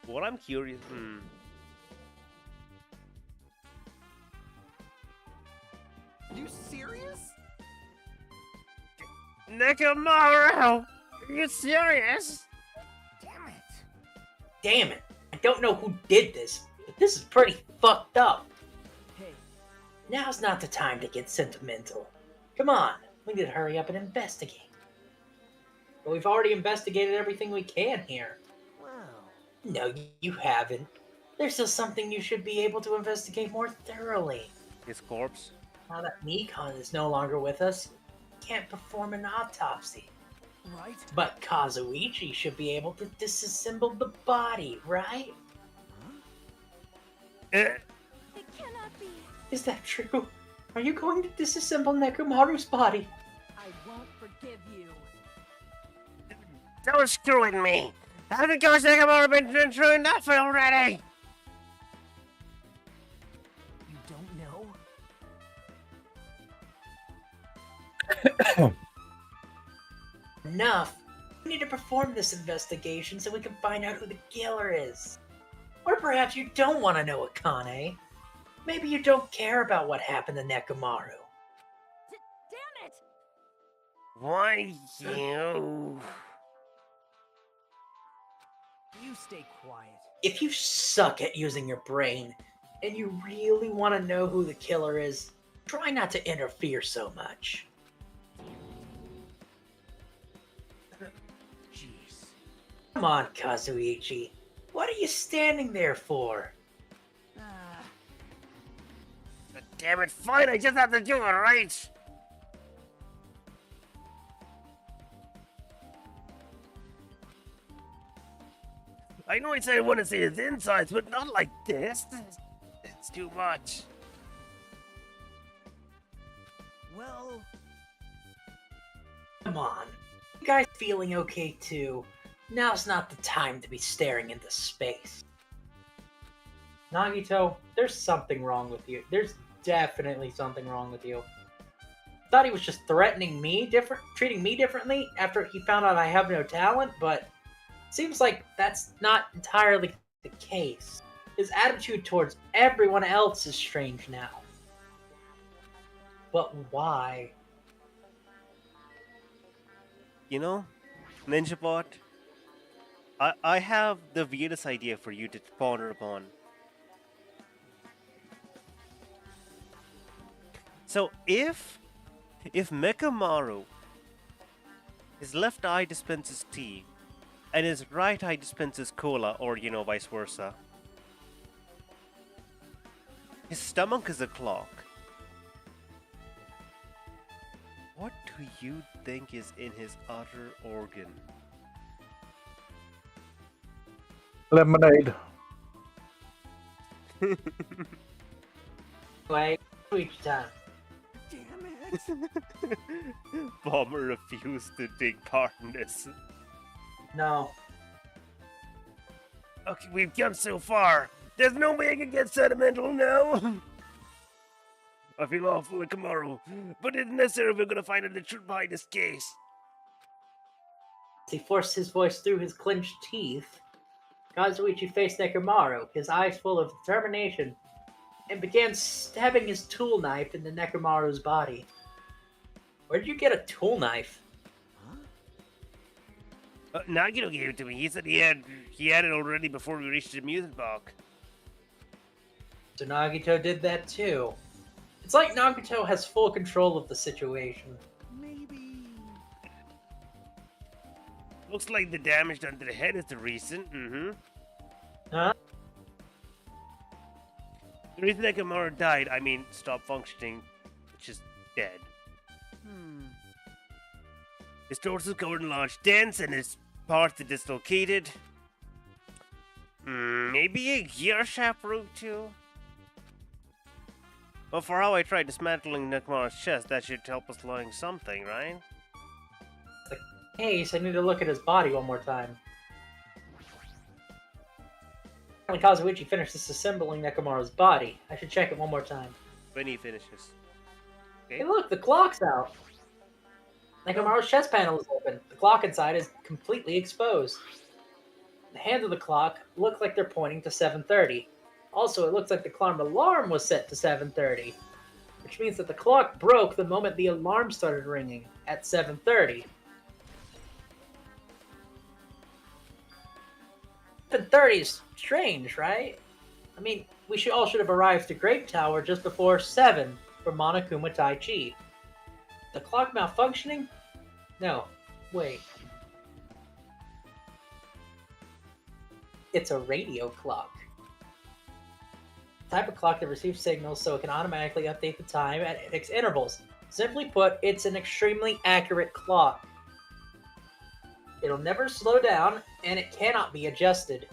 What I'm curious. You serious? Nekomaru! Are you serious? Damn it. Damn it, I don't know who did this, but this is pretty fucked up. Hey, Now's not the time to get sentimental. Come on, we need to hurry up and investigate. But we've already investigated everything we can here. wow. No, you haven't. There's still something you should be able to investigate more thoroughly. His corpse? Now that Nikon is no longer with us, he can't perform an autopsy. Right? But Kazuichi should be able to disassemble the body, right? It cannot be. Is that true? Are you going to disassemble Nekomaru's body? I won't forgive you. Don't screw with me! Haven't Ghost Nekomaru been through enough already? You don't know? Enough. We need to perform this investigation so we can find out who the killer is. Or perhaps you don't want to know, Akane. Maybe you don't care about what happened to Nekomaru. Damn it! Why you? You stay quiet. If you suck at using your brain, and you really want to know who the killer is, try not to interfere so much. Jeez. Come on, Kazuichi. What are you standing there for? Damn it, fine, I just have to do it, right? I know I said I want to see his insides, but not like this. It's too much. Well, Come on. You guys feeling okay too? Now's not the time to be staring into space. Nagito, there's something wrong with you. There's definitely something wrong with you. Thought he was just threatening me treating me differently after he found out I have no talent, but seems like that's not entirely the case. His attitude towards everyone else is strange now. But why? You know, NinjaBot, I have the weirdest idea for you to ponder upon. So if Mekamaru, his left eye dispenses tea, and his right eye dispenses cola, or vice versa, his stomach is a clock. What do you think is in his other organ? Lemonade. Wait, each time. damn it. Bomber refused to take part in this. No. Okay, we've come so far. There's no way I can get sentimental now. I feel awful like tomorrow, but it's necessary if we're gonna find out the truth behind this case. As he forced his voice through his clenched teeth, Kazuichi faced Nekomaru, his eyes full of determination, and began stabbing his tool knife into Nekomaru's body. Where did you get a tool knife? Nagito gave it to me. He said he had it already before we reached the music box. So Nagito did that too. It's like Nagito has full control of the situation. Maybe. Looks like the damage done to the head is the reason. Huh? The reason Nekomaru died, stopped functioning, which is dead. His torso is covered in large dents and his parts are dislocated. Maybe a gear shaft root too? Well, for how I tried dismantling Nekomaru's chest, that should help us learn something, right? Case, I need to look at his body one more time. When Kazuichi finished disassembling Nekomaru's body, I should check it one more time. When he finishes. Okay. Hey look, the clock's out! Nekomaru's chest panel is open. The clock inside is completely exposed. The hands of the clock look like they're pointing to 7:30. Also, it looks like the clock alarm was set to 7:30, which means that the clock broke the moment the alarm started ringing at 7:30. 7:30 is strange, right? We should have arrived at Great Tower just before 7 for Monokuma Tai Chi. The clock malfunctioning? No, wait. It's a radio clock. Type of clock that receives signals so it can automatically update the time at fixed intervals. Simply put, it's an extremely accurate clock. It'll never slow down, and it cannot be adjusted.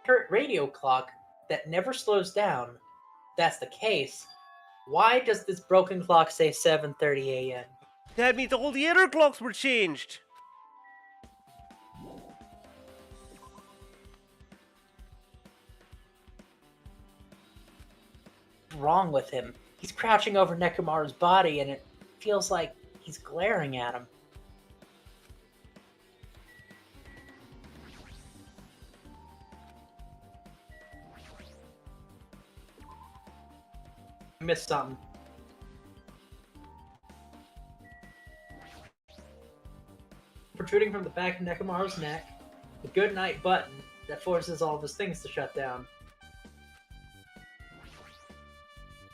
Accurate radio clock that never slows down. If that's the case, why does this broken clock say 7:30 a.m.? That means all the other clocks were changed. What's wrong with him? He's crouching over Nekomaru's body, and it feels like he's glaring at him. I missed something. Protruding from the back of Nekomaru's neck, the goodnight button that forces all of his things to shut down.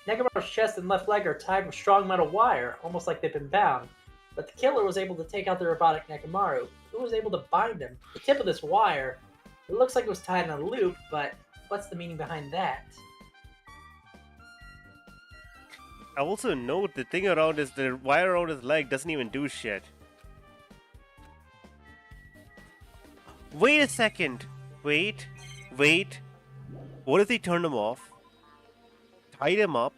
Nekomaru's chest and left leg are tied with strong metal wire, almost like they've been bound. But the killer was able to take out the robotic Nekomaru, who was able to bind him. The tip of this wire, it looks like it was tied in a loop, but what's the meaning behind that? I also note the thing around the wire around his leg doesn't even do shit. Wait a second. Wait. What if they turned him off, tied him up,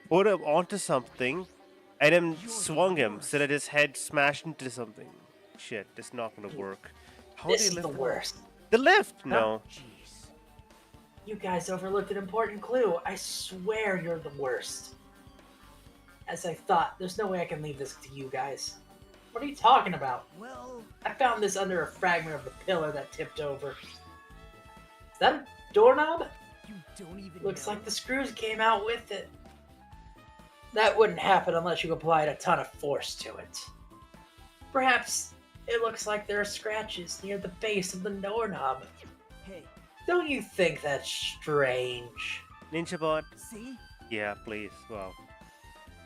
put him onto something, and then swung him so that his head smashed into something? Shit, this is not gonna work. How This do is you the lift him? worst. The lift? No. Jeez. You guys overlooked an important clue. I swear you're the worst. As I thought, there's no way I can leave this to you guys. What are you talking about? Well, I found this under a fragment of the pillar that tipped over. Is that a doorknob? you don't even Looks know. like the screws came out with it. That wouldn't happen unless you applied a ton of force to it. Perhaps it looks like there are scratches near the base of the doorknob. Hey, Don't you think that's strange? Ninja bot? see? Yeah, please. Wow.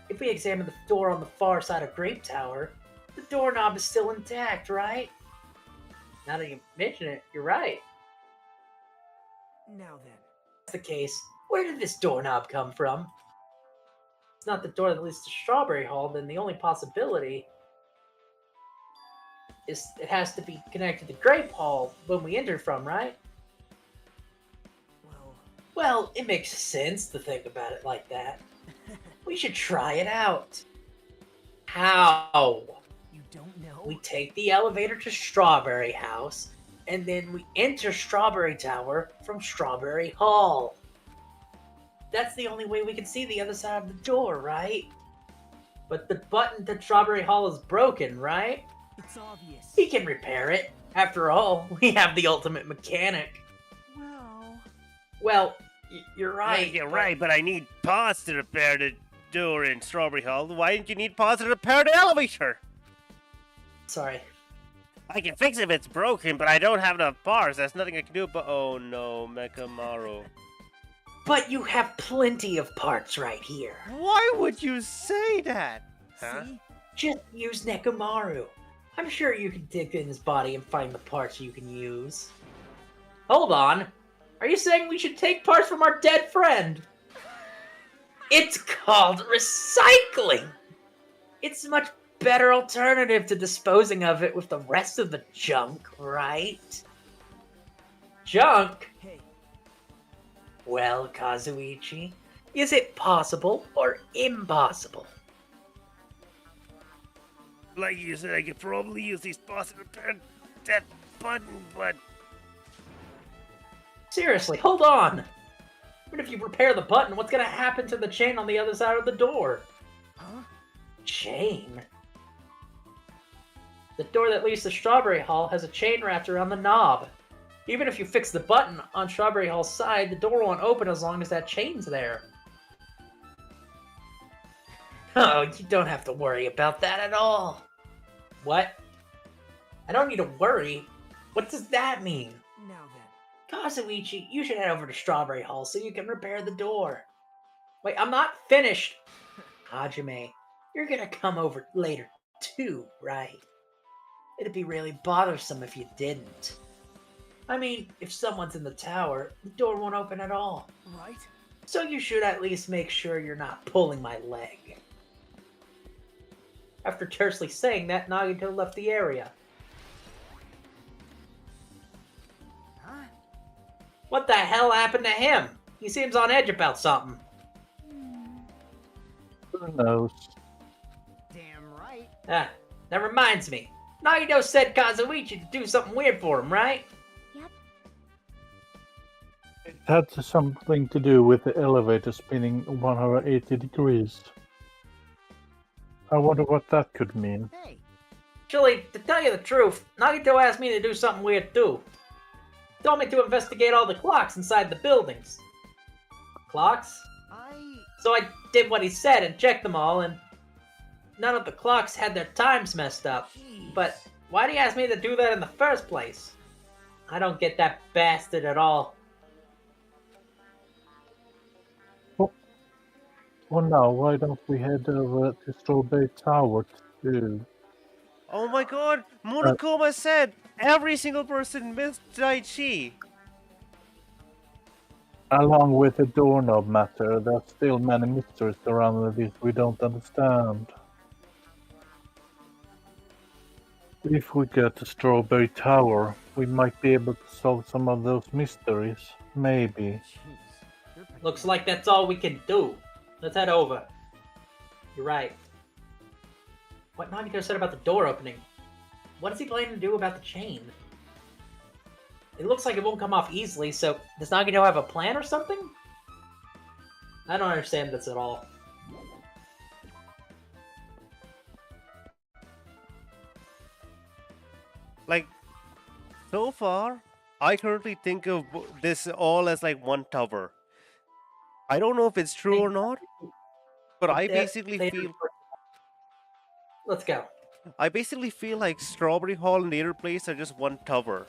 If we examine the door on the far side of Grape Tower, the doorknob is still intact, right? Now that you mention it, you're right. Now then. If that's the case, where did this doorknob come from? It's not the door that leads to Strawberry Hall, then the only possibility is it has to be connected to Grape Hall when we entered from, right? Well, Well, it makes sense to think about it like that. We should try it out. How? you don't know? We take the elevator to Strawberry House, and then we enter Strawberry Tower from Strawberry Hall. That's the only way we can see the other side of the door, right? But the button to Strawberry Hall is broken, right? It's obvious. He can repair it. After all, we have the ultimate mechanic. Well, Well, you're right. You're but- right, but I need parts to repair the door in Strawberry Hall. Why didn't you need parts to repair the elevator? Sorry. I can fix it if it's broken, but I don't have enough parts. There's nothing I can do. But oh no, Mekamaru. But you have plenty of parts right here. Why would you say that? Huh? see? Just use Nekomaru. I'm sure you can dig in his body and find the parts you can use. Hold on. Are you saying we should take parts from our dead friend? It's called recycling. It's a much better alternative to disposing of it with the rest of the junk, right? Junk? Hey, Well, Kazuichi, is it possible or impossible? Like you said, I could probably use these parts to repair that button, but Seriously, hold on. What if you repair the button? What's gonna happen to the chain on the other side of the door? huh? Chain? The door that leads to Strawberry Hall has a chain wrapped around the knob. Even if you fix the button on Strawberry Hall's side, the door won't open as long as that chain's there. Oh, you don't have to worry about that at all. What? I don't need to worry? What does that mean? Now then. Kazuichi, you should head over to Strawberry Hall so you can repair the door. Wait, I'm not finished. Hajime, you're gonna come over later too, right? It'd be really bothersome if you didn't. I mean, if someone's in the tower, the door won't open at all. Right? So you should at least make sure you're not pulling my leg. After tersely saying that, Nagito left the area. Huh? What the hell happened to him? He seems on edge about something. Who knows? Damn right. Ah, that reminds me. Nagito said Kazuichi to do something weird for him, right? It had something to do with the elevator spinning 180 degrees. I wonder what that could mean. Hey, Actually, to tell you the truth, Nagito asked me to do something weird too. He told me to investigate all the clocks inside the buildings. Clocks? So I did what he said and checked them all, and none of the clocks had their times messed up. Jeez. But why'd he ask me to do that in the first place? I don't get that bastard at all. Well, now, why don't we head over to Strawberry Tower too? oh my god, Monokuma said every single person missed Daichi. Along with the doorknob matter, there's still many mysteries around this we don't understand. If we get to Strawberry Tower, we might be able to solve some of those mysteries. Maybe. Looks like that's all we can do. Let's head over. You're right. What Nagito said about the door opening? What is he planning to do about the chain? It looks like it won't come off easily, so does Nagito have a plan or something? I don't understand this at all. Like, so far, I currently think of this all as like one tower. I don't know if it's true or not, but I basically feel... Let's go. I basically feel like Strawberry Hall and the other place are just one tower.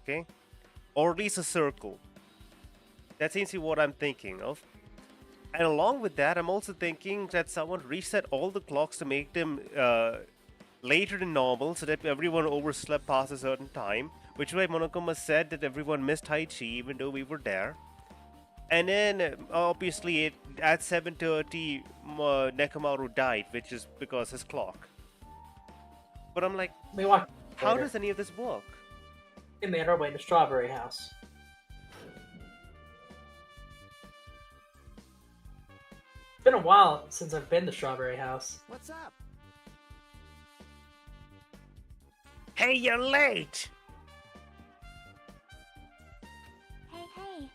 Okay? Or at least a circle. That seems to be what I'm thinking of. And along with that, I'm also thinking that someone reset all the clocks to make them later than normal so that everyone overslept past a certain time. Which way Monokuma said that everyone missed Taichi even though we were there. And then, obviously, at 7:30, Nekomaru died, which is because his clock. But I'm like, how does any of this work? We made our way to Strawberry House. It's been a while since I've been to Strawberry House. What's up? Hey, you're late! Hey, hey.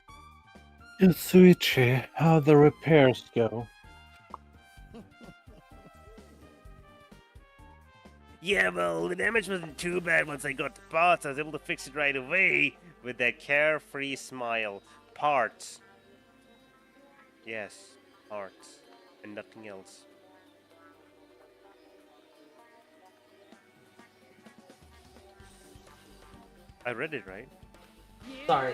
Yasuichi, how'd the repairs go? Yeah, well, the damage wasn't too bad once I got the parts. I was able to fix it right away with that carefree smile. Parts. Yes, parts. And nothing else. I read it right. Sorry.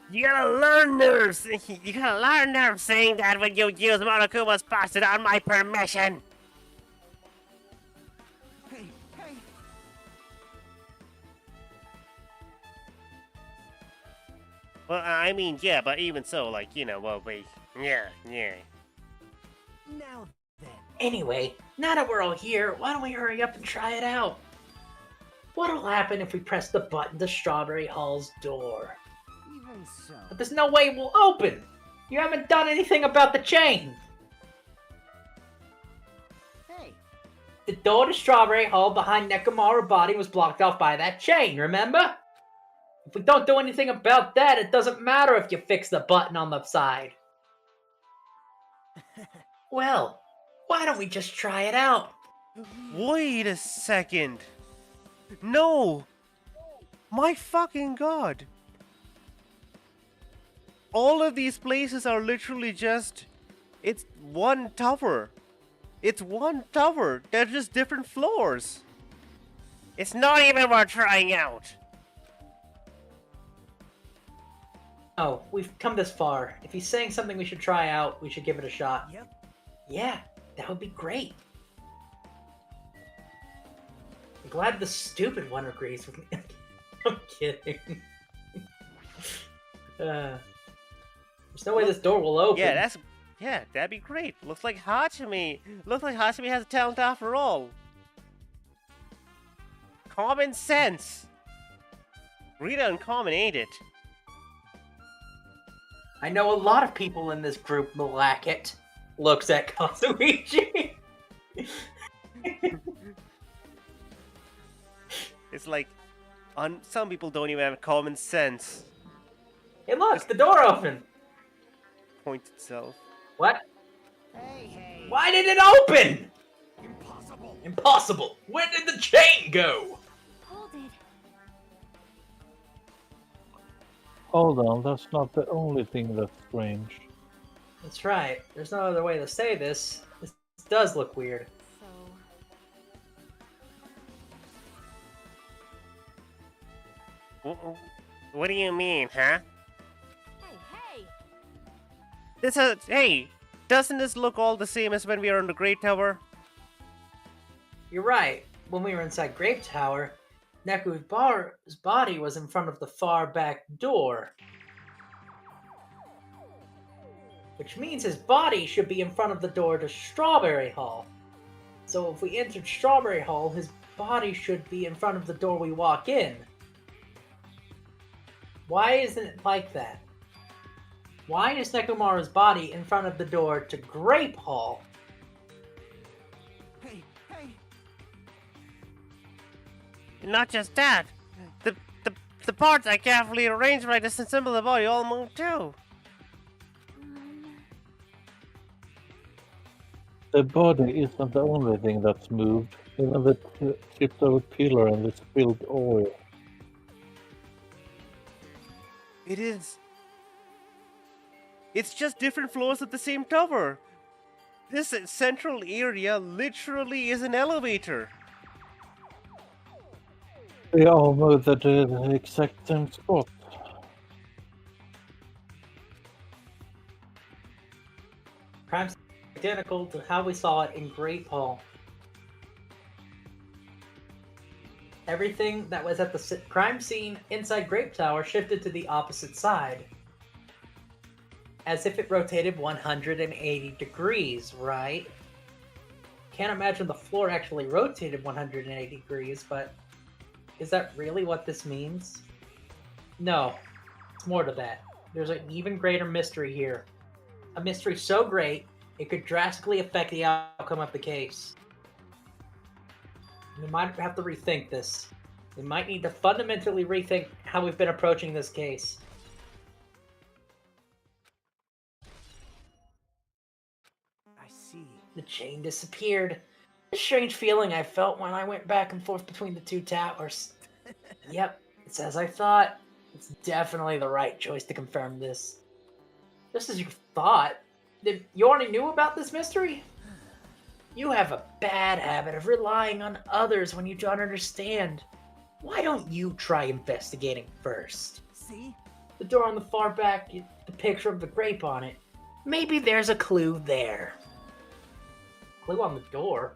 You gotta learn nerves. You gotta learn nerves saying that when you use Monokuma's parts without my permission. Hey, hey. Well, I mean, yeah, but even so, like, you know, well, yeah. Now then. Anyway, now that we're all here, why don't we hurry up and try it out? What'll happen if we press the button to Strawberry Hall's door? Even so. But there's no way it will open! You haven't done anything about the chain! Hey. The door to Strawberry Hall behind Nekomaru body was blocked off by that chain, remember? If we don't do anything about that, it doesn't matter if you fix the button on the side. Well, why don't we just try it out? Wait a second. No! My fucking god! All of these places are literally just... It's one tower. It's one tower. They're just different floors. It's not even worth trying out. Oh, we've come this far. If he's saying something we should try out, we should give it a shot. Yep. Yeah, that would be great. I'm glad the stupid one agrees with me. I'm kidding. There's no way this door will open. Yeah, that'd be great. Looks like Hachime has a talent after all. Common sense. Rita uncommon, ain't it? I know a lot of people in this group lack it. Looks at Kazuichi. It's like, some people don't even have common sense. Hey, look, the door open. Point itself. What? Hey. Why did it open? Impossible. Impossible. Where did the chain go? Hold it. Hold on, that's not the only thing that's strange. That's right. There's no other way to say this. This does look weird. So, What do you mean, huh? hey! Hey, doesn't this look all the same as when we were on the Great Tower? You're right. When we were inside Grape Tower, Neku's body was in front of the far back door. Which means his body should be in front of the door to Strawberry Hall. So if we entered Strawberry Hall, his body should be in front of the door we walk in. Why isn't it like that? Why is Nekomaru's body in front of the door to Grape Hall? Hey, hey! Not just that. The parts I carefully arranged when I disassembled the body all moved too. The body isn't the only thing that's moved. Even the tipped over pillar and the spilled oil. It is. It's just different floors of the same tower. This central area literally is an elevator. They all moved at the exact same spot. Crime's identical to how we saw it in Grape Hall. Everything that was at the crime scene inside Grape Tower shifted to the opposite side. As if it rotated 180 degrees, right? Can't imagine the floor actually rotated 180 degrees, but is that really what this means? No, it's more to that. There's an even greater mystery here. A mystery so great, it could drastically affect the outcome of the case. We might have to rethink this. We might need to fundamentally rethink how we've been approaching this case. I see. The chain disappeared. A strange feeling I felt when I went back and forth between the two towers. Yep, it's as I thought. It's definitely the right choice to confirm this. Just as you thought. You already knew about this mystery? You have a bad habit of relying on others when you don't understand. Why don't you try investigating first? See? The door on the far back, the picture of the grape on it. Maybe there's a clue there. Clue on the door?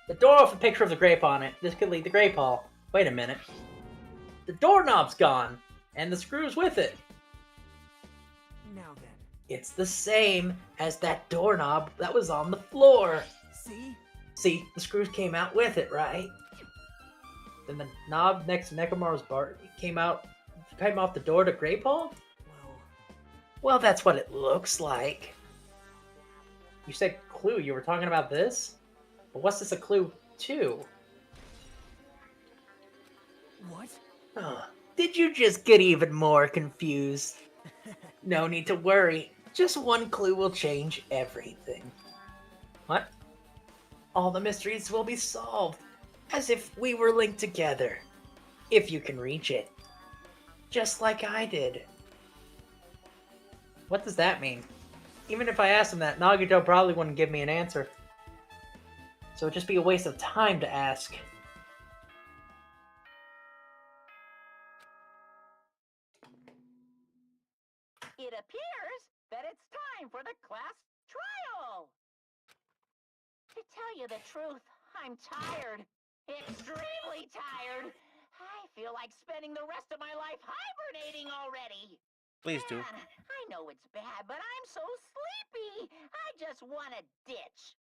The door with a picture of the grape on it. This could lead to Grape Hall. Wait a minute. The doorknob's gone, and the screws with it. Now then. It's the same as that doorknob that was on the floor. See? See, the screws came out with it, right? Then the knob next to Nekomaru's bar came off the door to Grape Hall? Well, that's what it looks like. You said clue, you were talking about this? But what's this a clue to? What? Did you just get even more confused? No need to worry. Just one clue will change everything. What? All the mysteries will be solved, as if we were linked together. If you can reach it. Just like I did. What does that mean? Even if I asked him that, Nagito probably wouldn't give me an answer. So it'd just be a waste of time to ask. It appears that it's time for the class trial. To tell you the truth, I'm tired. Extremely tired. I feel like spending the rest of my life hibernating already. Please do. Man, I know it's bad, but I'm so sleepy. I just want to ditch.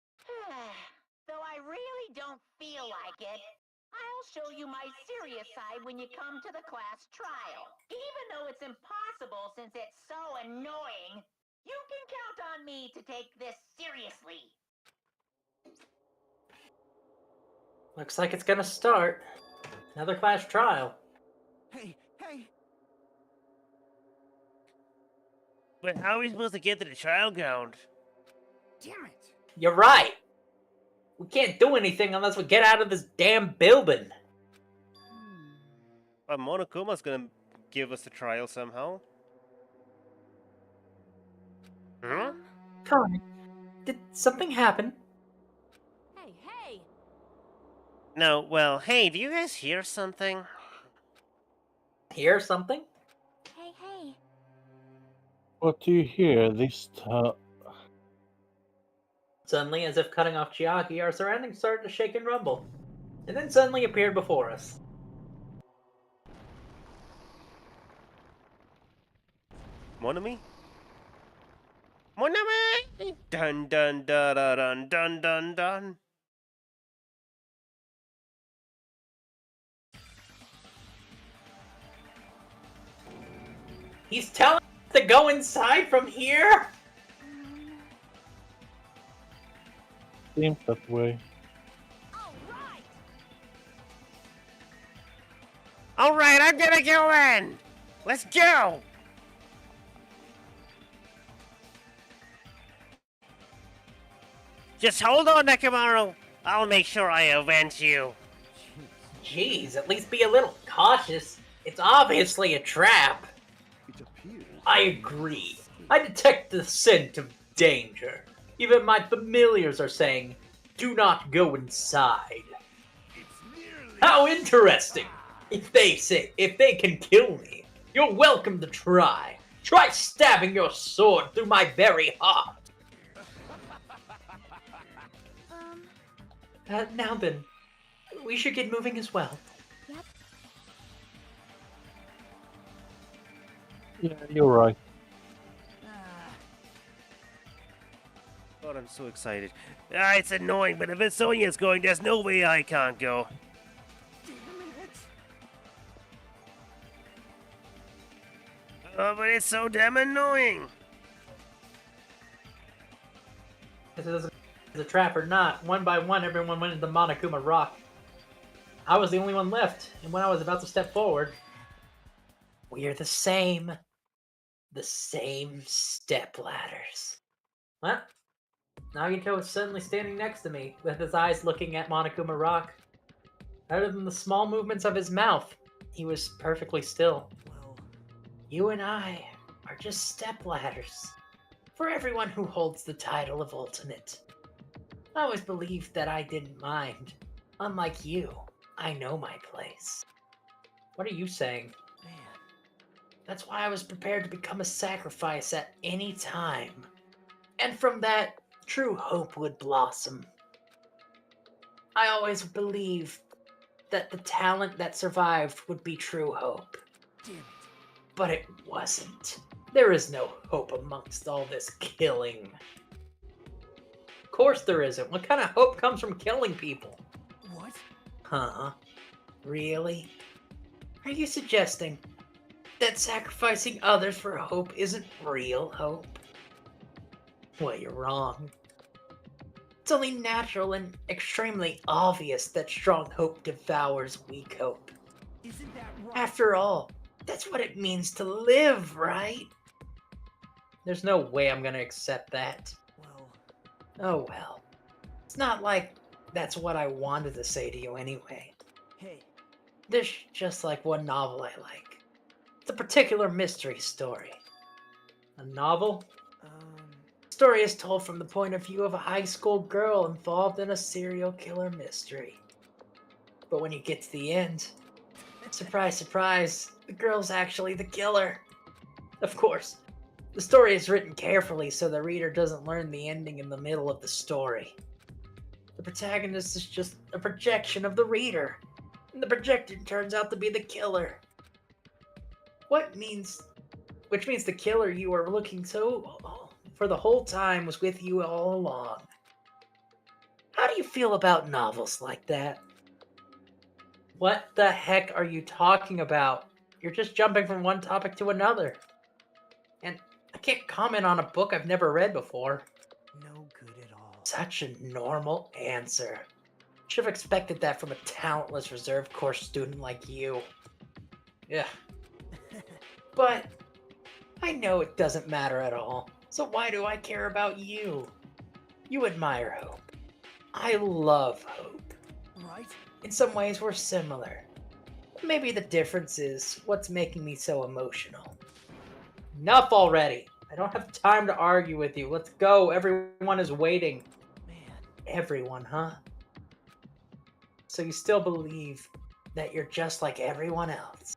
Though I really don't feel like it. I'll show you my serious side when you come to the class trial. Even though it's impossible since it's so annoying, you can count on me to take this seriously. Looks like it's gonna start. Another class trial. Hey, hey! But how are we supposed to get to the trial ground? Damn it! You're right. We can't do anything unless we get out of this damn building. But Monokuma's gonna give us the trial somehow. Huh? Connie, did something happen? Hey, hey! No, well, hey, do you guys hear something? Hear something? Hey, hey! What do you hear this time? Suddenly, as if cutting off Chiaki, our surroundings started to shake and rumble. and then suddenly appeared before us. Mon ami? Mon ami! Dun dun dun dun dun dun dun. He's telling us to go inside from here? Seems that way. Alright, I'm gonna go in! Let's go! Just hold on, Nekomaru. I'll make sure I avenge you. Jeez, at least be a little cautious. It's obviously a trap. I agree. I detect the scent of danger. Even my familiars are saying, do not go inside. How interesting! If they can kill me, you're welcome to try. Try stabbing your sword through my very heart. Now then, we should get moving as well. Yeah, you're right. God, I'm so excited. It's annoying, but if Sonia's going, there's no way I can't go. Oh, but it's so damn annoying. This is a trap or not. One by one, everyone went into Monokuma Rock. I was the only one left, and when I was about to step forward, we're the same. The same step ladders. What? Nagito was suddenly standing next to me, with his eyes looking at Monokuma Rock. Other than the small movements of his mouth, he was perfectly still. Well, You and I are just step ladders for everyone who holds the title of Ultimate. I always believed that I didn't mind. Unlike you, I know my place. What are you saying? man. That's why I was prepared to become a sacrifice at any time. And from that, true hope would blossom. I always believed that the talent that survived would be true hope. Damn it. But it wasn't. There is no hope amongst all this killing. Of course there isn't. What kind of hope comes from killing people? What? Huh? Really? Are you suggesting that sacrificing others for hope isn't real hope? Well, you're wrong. It's only natural and extremely obvious that strong hope devours weak hope. Isn't that right? After all, that's what it means to live, right? There's no way I'm gonna accept that. Well, Oh well. It's not like that's what I wanted to say to you anyway. hey, There's just like one novel I like. It's a particular mystery story. A novel? Story is told from the point of view of a high school girl involved in a serial killer mystery. But when you get to the end, surprise, surprise, the girl's actually the killer. Of course, the story is written carefully so the reader doesn't learn the ending in the middle of the story. The protagonist is just a projection of the reader, and the projected turns out to be the killer. Which means the killer you are looking for the whole time was with you all along. How do you feel about novels like that? What the heck are you talking about? You're just jumping from one topic to another. And I can't comment on a book I've never read before. no good at all. Such a normal answer. Should have expected that from a talentless reserve course student like you. Yeah. But I know it doesn't matter at all. So why do I care about you? You admire hope. I love hope. Right? In some ways, we're similar. Maybe the difference is what's making me so emotional. Enough already! I don't have time to argue with you. Let's go. Everyone is waiting. Man, Everyone, huh? So you still believe that you're just like everyone else?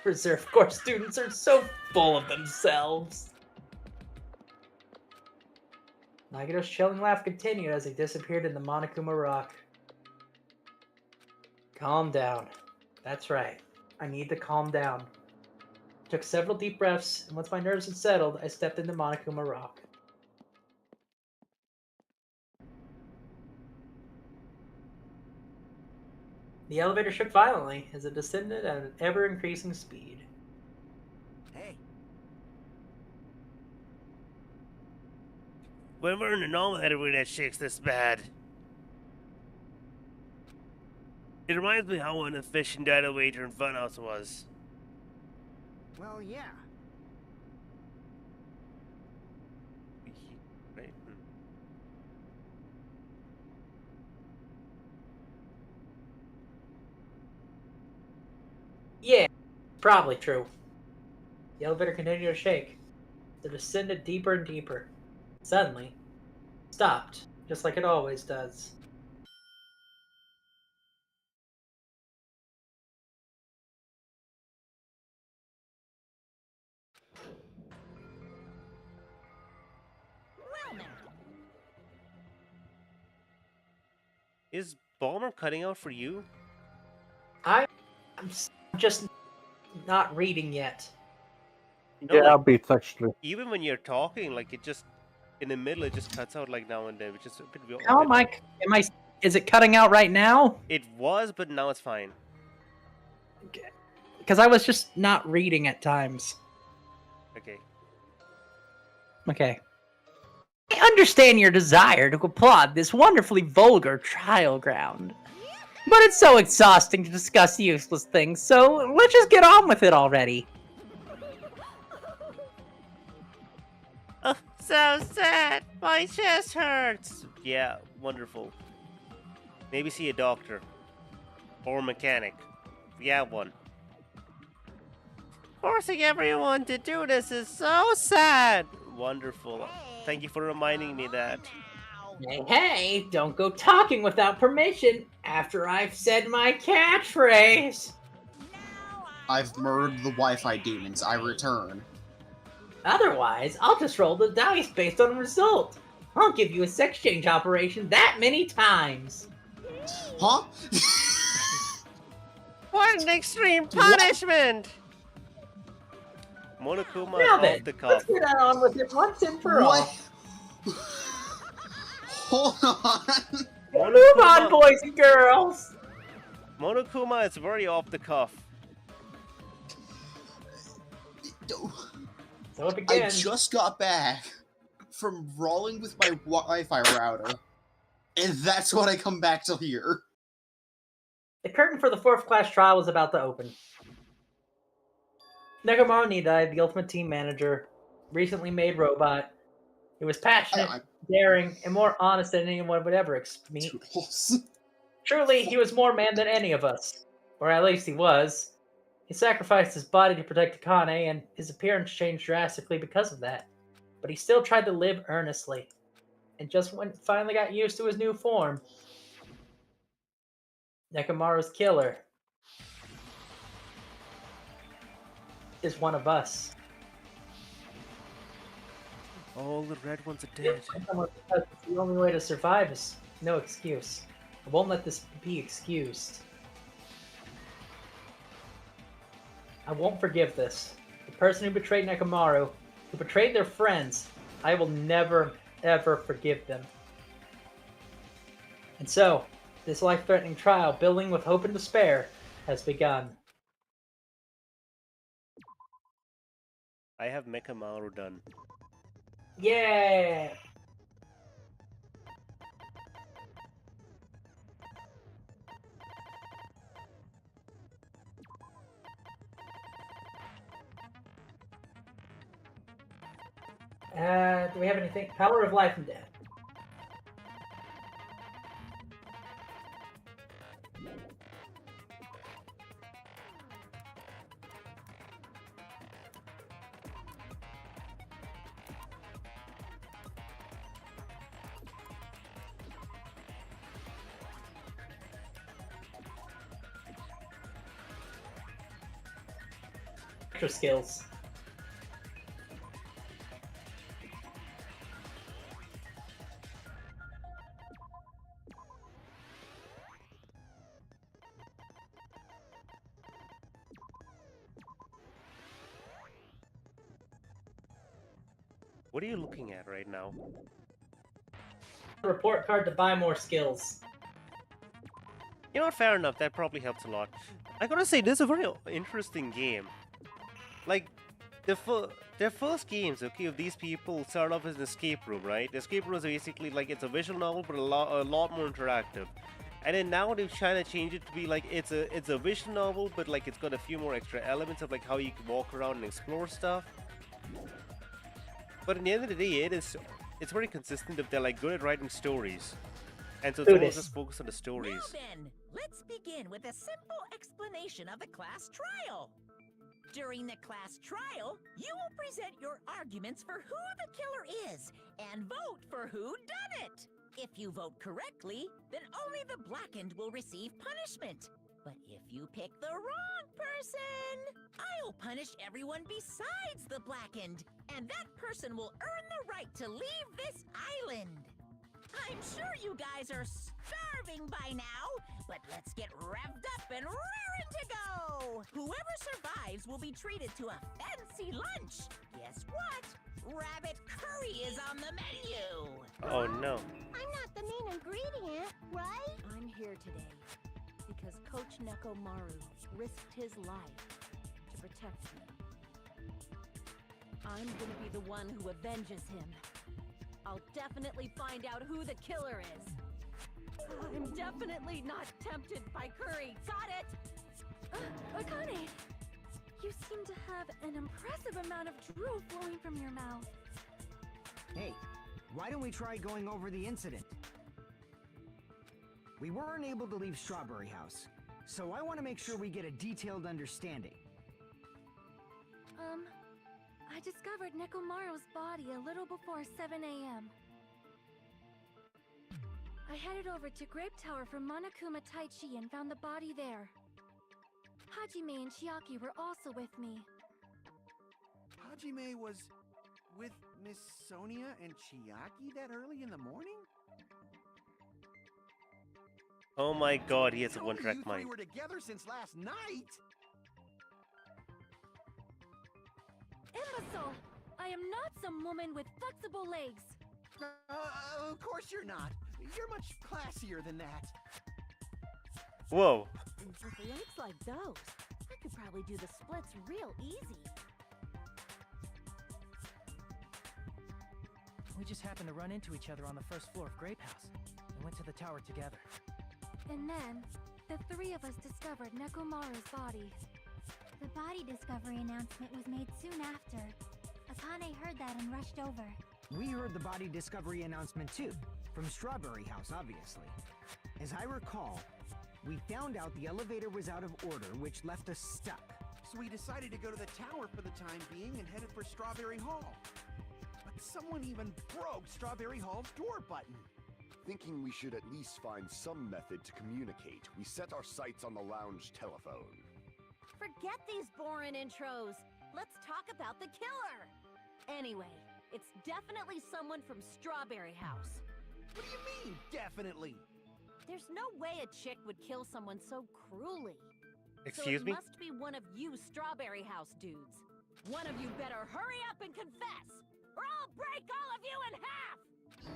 Reserve Corps students are so full of themselves. Nagito's chilling laugh continued as he disappeared in the Monokuma Rock. Calm down. That's right. I need to calm down. Took several deep breaths, and once my nerves had settled, I stepped into Monokuma Rock. The elevator shook violently as it descended at an ever-increasing speed. Hey, When we're in an elevator that shakes this bad. It reminds me how inefficient that elevator in Funhouse was. well, yeah. Right? Yeah, probably true. The elevator continued to shake. It descended deeper and deeper. Suddenly, stopped, just like it always does. Well now. Is Balmer cutting out for you? I'm just not reading yet. No, Yeah, like- bits actually. Even when you're talking, like it just in the middle, it just cuts out like now and then, which is a bit. How am I? Is it cutting out right now? It was, but now it's fine. Because I was just not reading at times. Okay. Okay. I understand your desire to applaud this wonderfully vulgar trial ground. But it's so exhausting to discuss useless things, so let's just get on with it already. Oh, so sad. My chest hurts. Yeah, wonderful. Maybe see a doctor or a mechanic. We have one. Forcing everyone to do this is so sad. Wonderful. Thank you for reminding me that. Hey, hey, don't go talking without permission after I've said my catchphrase. I've murdered the Wi-Fi demons. I return. Otherwise, I'll just roll the dice based on the result. I'll give you a sex change operation that many times. Huh? What an extreme punishment! Monokuma Now is then, off the let's cuff. get on with it once and for all. What? Hold on. Move on, boys and girls. Monokuma is very off the cuff. So it I begins. just got back from rolling with my Wi-Fi router, and that's what I come back to here. The curtain for the fourth class trial was about to open. Nekomaru Nidai, the ultimate team manager, recently made robot. He was passionate, daring, and more honest than anyone would ever meet. Toodles. Truly, he was more man than any of us. Or at least he was. He sacrificed his body to protect Akane, and his appearance changed drastically because of that. But he still tried to live earnestly. And just when finally got used to his new form, Nekomaru's killer is one of us. All the red ones are dead. The only way to survive is no excuse. I won't let this be excused. I won't forgive this. The person who betrayed Nekomaru, who betrayed their friends, I will never, ever forgive them. And so, this life-threatening trial, building with hope and despair, has begun. I have Mekamaru done. Yeah! Do we have anything? Power of life and death. Extra skills. What are you looking at right now? Report card to buy more skills. You know what? Fair enough. That probably helps a lot. I gotta say, this is a very interesting game. Like, their first games, okay, of these people start off as an escape room, right? The escape room is basically like it's a visual novel, but a lot more interactive. And then now they've tried to change it to be like it's a visual novel, but like it's got a few more extra elements of like how you can walk around and explore stuff. But at the end of the day, it's very consistent if they're like good at writing stories. And so it's just focus on the stories. Now then, let's begin with a simple explanation of the class trial. During the class trial, you will present your arguments for who the killer is and vote for who done it. If you vote correctly, then only the blackened will receive punishment. But if you pick the wrong person, I'll punish everyone besides the blackened, and that person will earn the right to leave this island. I'm sure you guys are starving by now, but let's get revved up and raring to go! Whoever survives will be treated to a fancy lunch. Guess what? Rabbit curry is on the menu! Oh no. I'm not the main ingredient, right? I'm here today because Coach Nekomaru risked his life to protect me. I'm gonna be the one who avenges him. I'll definitely find out who the killer is. I'm definitely not tempted by curry. Got it? Akane, you seem to have an impressive amount of drool flowing from your mouth. Hey, why don't we try going over the incident? We weren't able to leave Strawberry House, so I want to make sure we get a detailed understanding. I discovered Nekomaru's body a little before 7 a.m. I headed over to Grape Tower from Monokuma Taichi and found the body there. Hajime and Chiaki were also with me. Hajime was with Miss Sonia and Chiaki that early in the morning? Oh my god, he has a one-track mind. We were together since last night! Imbecile! I am not some woman with flexible legs. Of course you're not. You're much classier than that. Whoa. And with legs like those, I could probably do the splits real easy. We just happened to run into each other on the first floor of Grape House. We went to the tower together. And then, the three of us discovered Nekomaru's body. The body discovery announcement was made soon after. Akane heard that and rushed over. We heard the body discovery announcement too, from Strawberry House, obviously. As I recall, we found out the elevator was out of order, which left us stuck. So we decided to go to the tower for the time being and headed for Strawberry Hall. But someone even broke Strawberry Hall's door button. Thinking we should at least find some method to communicate, we set our sights on the lounge telephone. Forget these boring intros. Let's talk about the killer. Anyway, it's definitely someone from Strawberry House. What do you mean, definitely? There's no way a chick would kill someone so cruelly. Excuse me? So it must be one of you Strawberry House dudes. One of you better hurry up and confess, or I'll break all of you in half!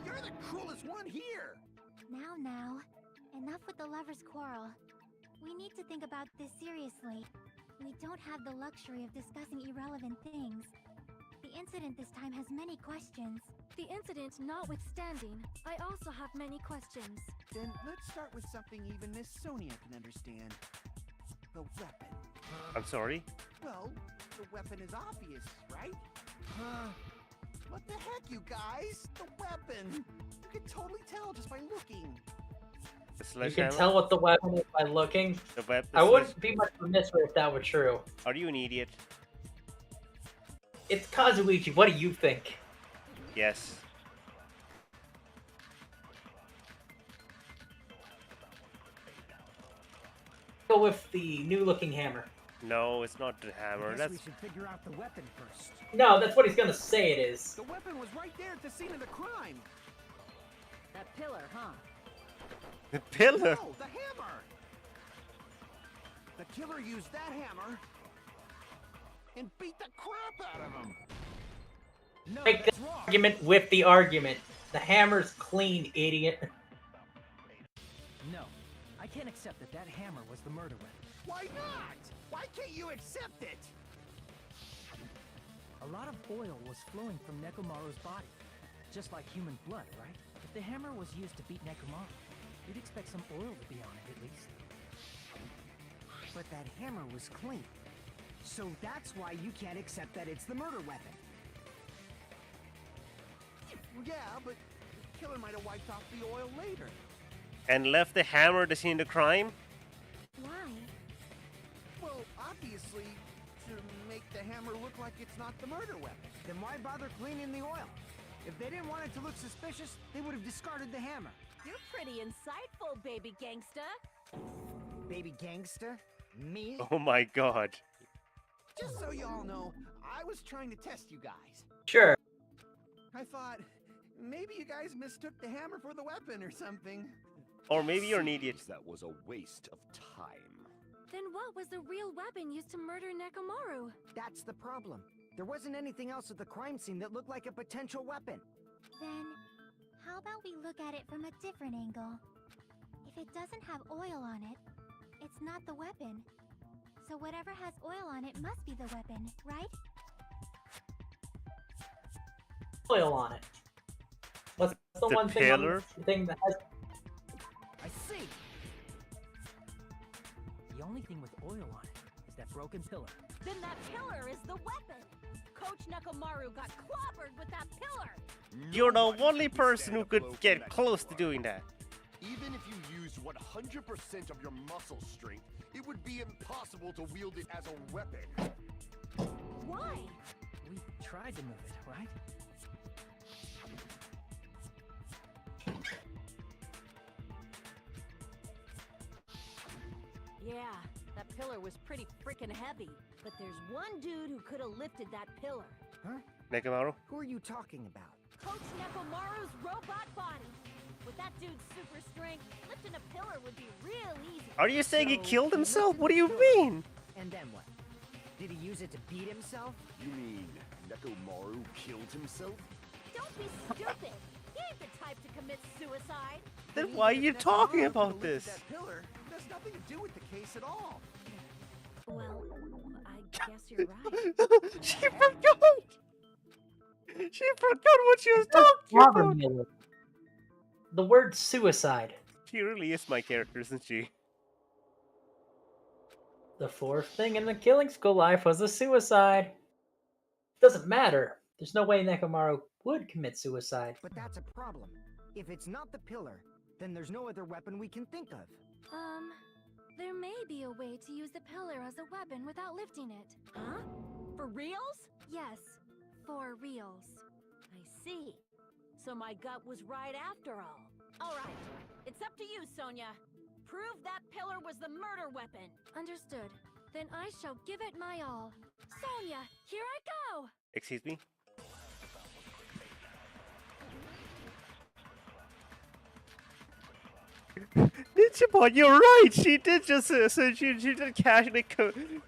You're the cruelest one here! Now, enough with the lovers' quarrel. We need to think about this seriously. We don't have the luxury of discussing irrelevant things. The incident this time has many questions. The incident notwithstanding, I also have many questions. Then let's start with something even Miss Sonia can understand. The weapon. I'm sorry? Well, the weapon is obvious, right? What the heck, you guys? The weapon! You can totally tell just by looking. You can tell what the weapon is by looking. I wouldn't be much of a mystery if that were true. Are you an idiot? It's Kazuichi. What do you think? Yes. Go with the new-looking hammer. No, it's not the hammer. We should figure out the weapon first. No, that's what he's gonna say it is. The weapon was right there at the scene of the crime. That pillar, huh? The pillar? No, the hammer! The killer used that hammer and beat the crap out of him. No, Make the that's wrong. argument with the argument. The hammer's clean, idiot. No, I can't accept that that hammer was the murder weapon. Why not? Why can't you accept it? A lot of oil was flowing from Nekomaru's body, just like human blood, right? If the hammer was used to beat Nekomaru, you'd expect some oil to be on it at least. But that hammer was clean. So that's why you can't accept that it's the murder weapon. Well, yeah, but the killer might have wiped off the oil later. And left the hammer to scene the crime? Why? Well, obviously, to make the hammer look like it's not the murder weapon. Then why bother cleaning the oil? If they didn't want it to look suspicious, they would have discarded the hammer. You're pretty insightful, baby gangsta. Baby gangster? Me? Oh my god. Just so you all know, I was trying to test you guys. Sure. I thought maybe you guys mistook the hammer for the weapon or something. Or maybe you're an idiot. That was a waste of time. Then what was the real weapon used to murder Nekomaru? That's the problem. There wasn't anything else at the crime scene that looked like a potential weapon. Then, how about we look at it from a different angle? If it doesn't have oil on it, it's not the weapon. So whatever has oil on it must be the weapon, right? Oil on it. What's the The one pillar? thing that has... I see! The only thing with oil on it is that broken pillar. Then that pillar is the weapon. Coach Nekomaru got clobbered with that pillar. You're the Nobody only can person stand who a could blow from get that close to killer. doing that. Even if you used 100% of your muscle strength, it would be impossible to wield it as a weapon. Why? We tried to move it, right? Yeah, that pillar was pretty freaking heavy. But there's one dude who could have lifted that pillar. Huh? Nekomaru? Who are you talking about? Coach Nekomaru's robot body. With that dude's super strength, lifting a pillar would be real easy. Are you saying he So, killed he himself? lifted What do the you pillar. mean? And then what? Did he use it to beat himself? You mean Nekomaru killed himself? Don't be stupid. He ain't the type to commit suicide. Then why are you talking about this? That pillar has nothing to do with the case at all. Well, I guess you're right. She forgot! She forgot what she was talking about! Miller. The word suicide. She really is my character, isn't she? The fourth thing in the killing school life was a suicide. Doesn't matter. There's no way Nekomaru would commit suicide. But that's a problem. If it's not the pillar, then there's no other weapon we can think of. There may be a way to use the pillar as a weapon without lifting it. Huh? For reals? Yes, for reals. I see. So my gut was right after all. All right, it's up to you, Sonia. Prove that pillar was the murder weapon. Understood. Then I shall give it my all. Sonia, here I go! Excuse me? Ninjabot, you're right! She did just she did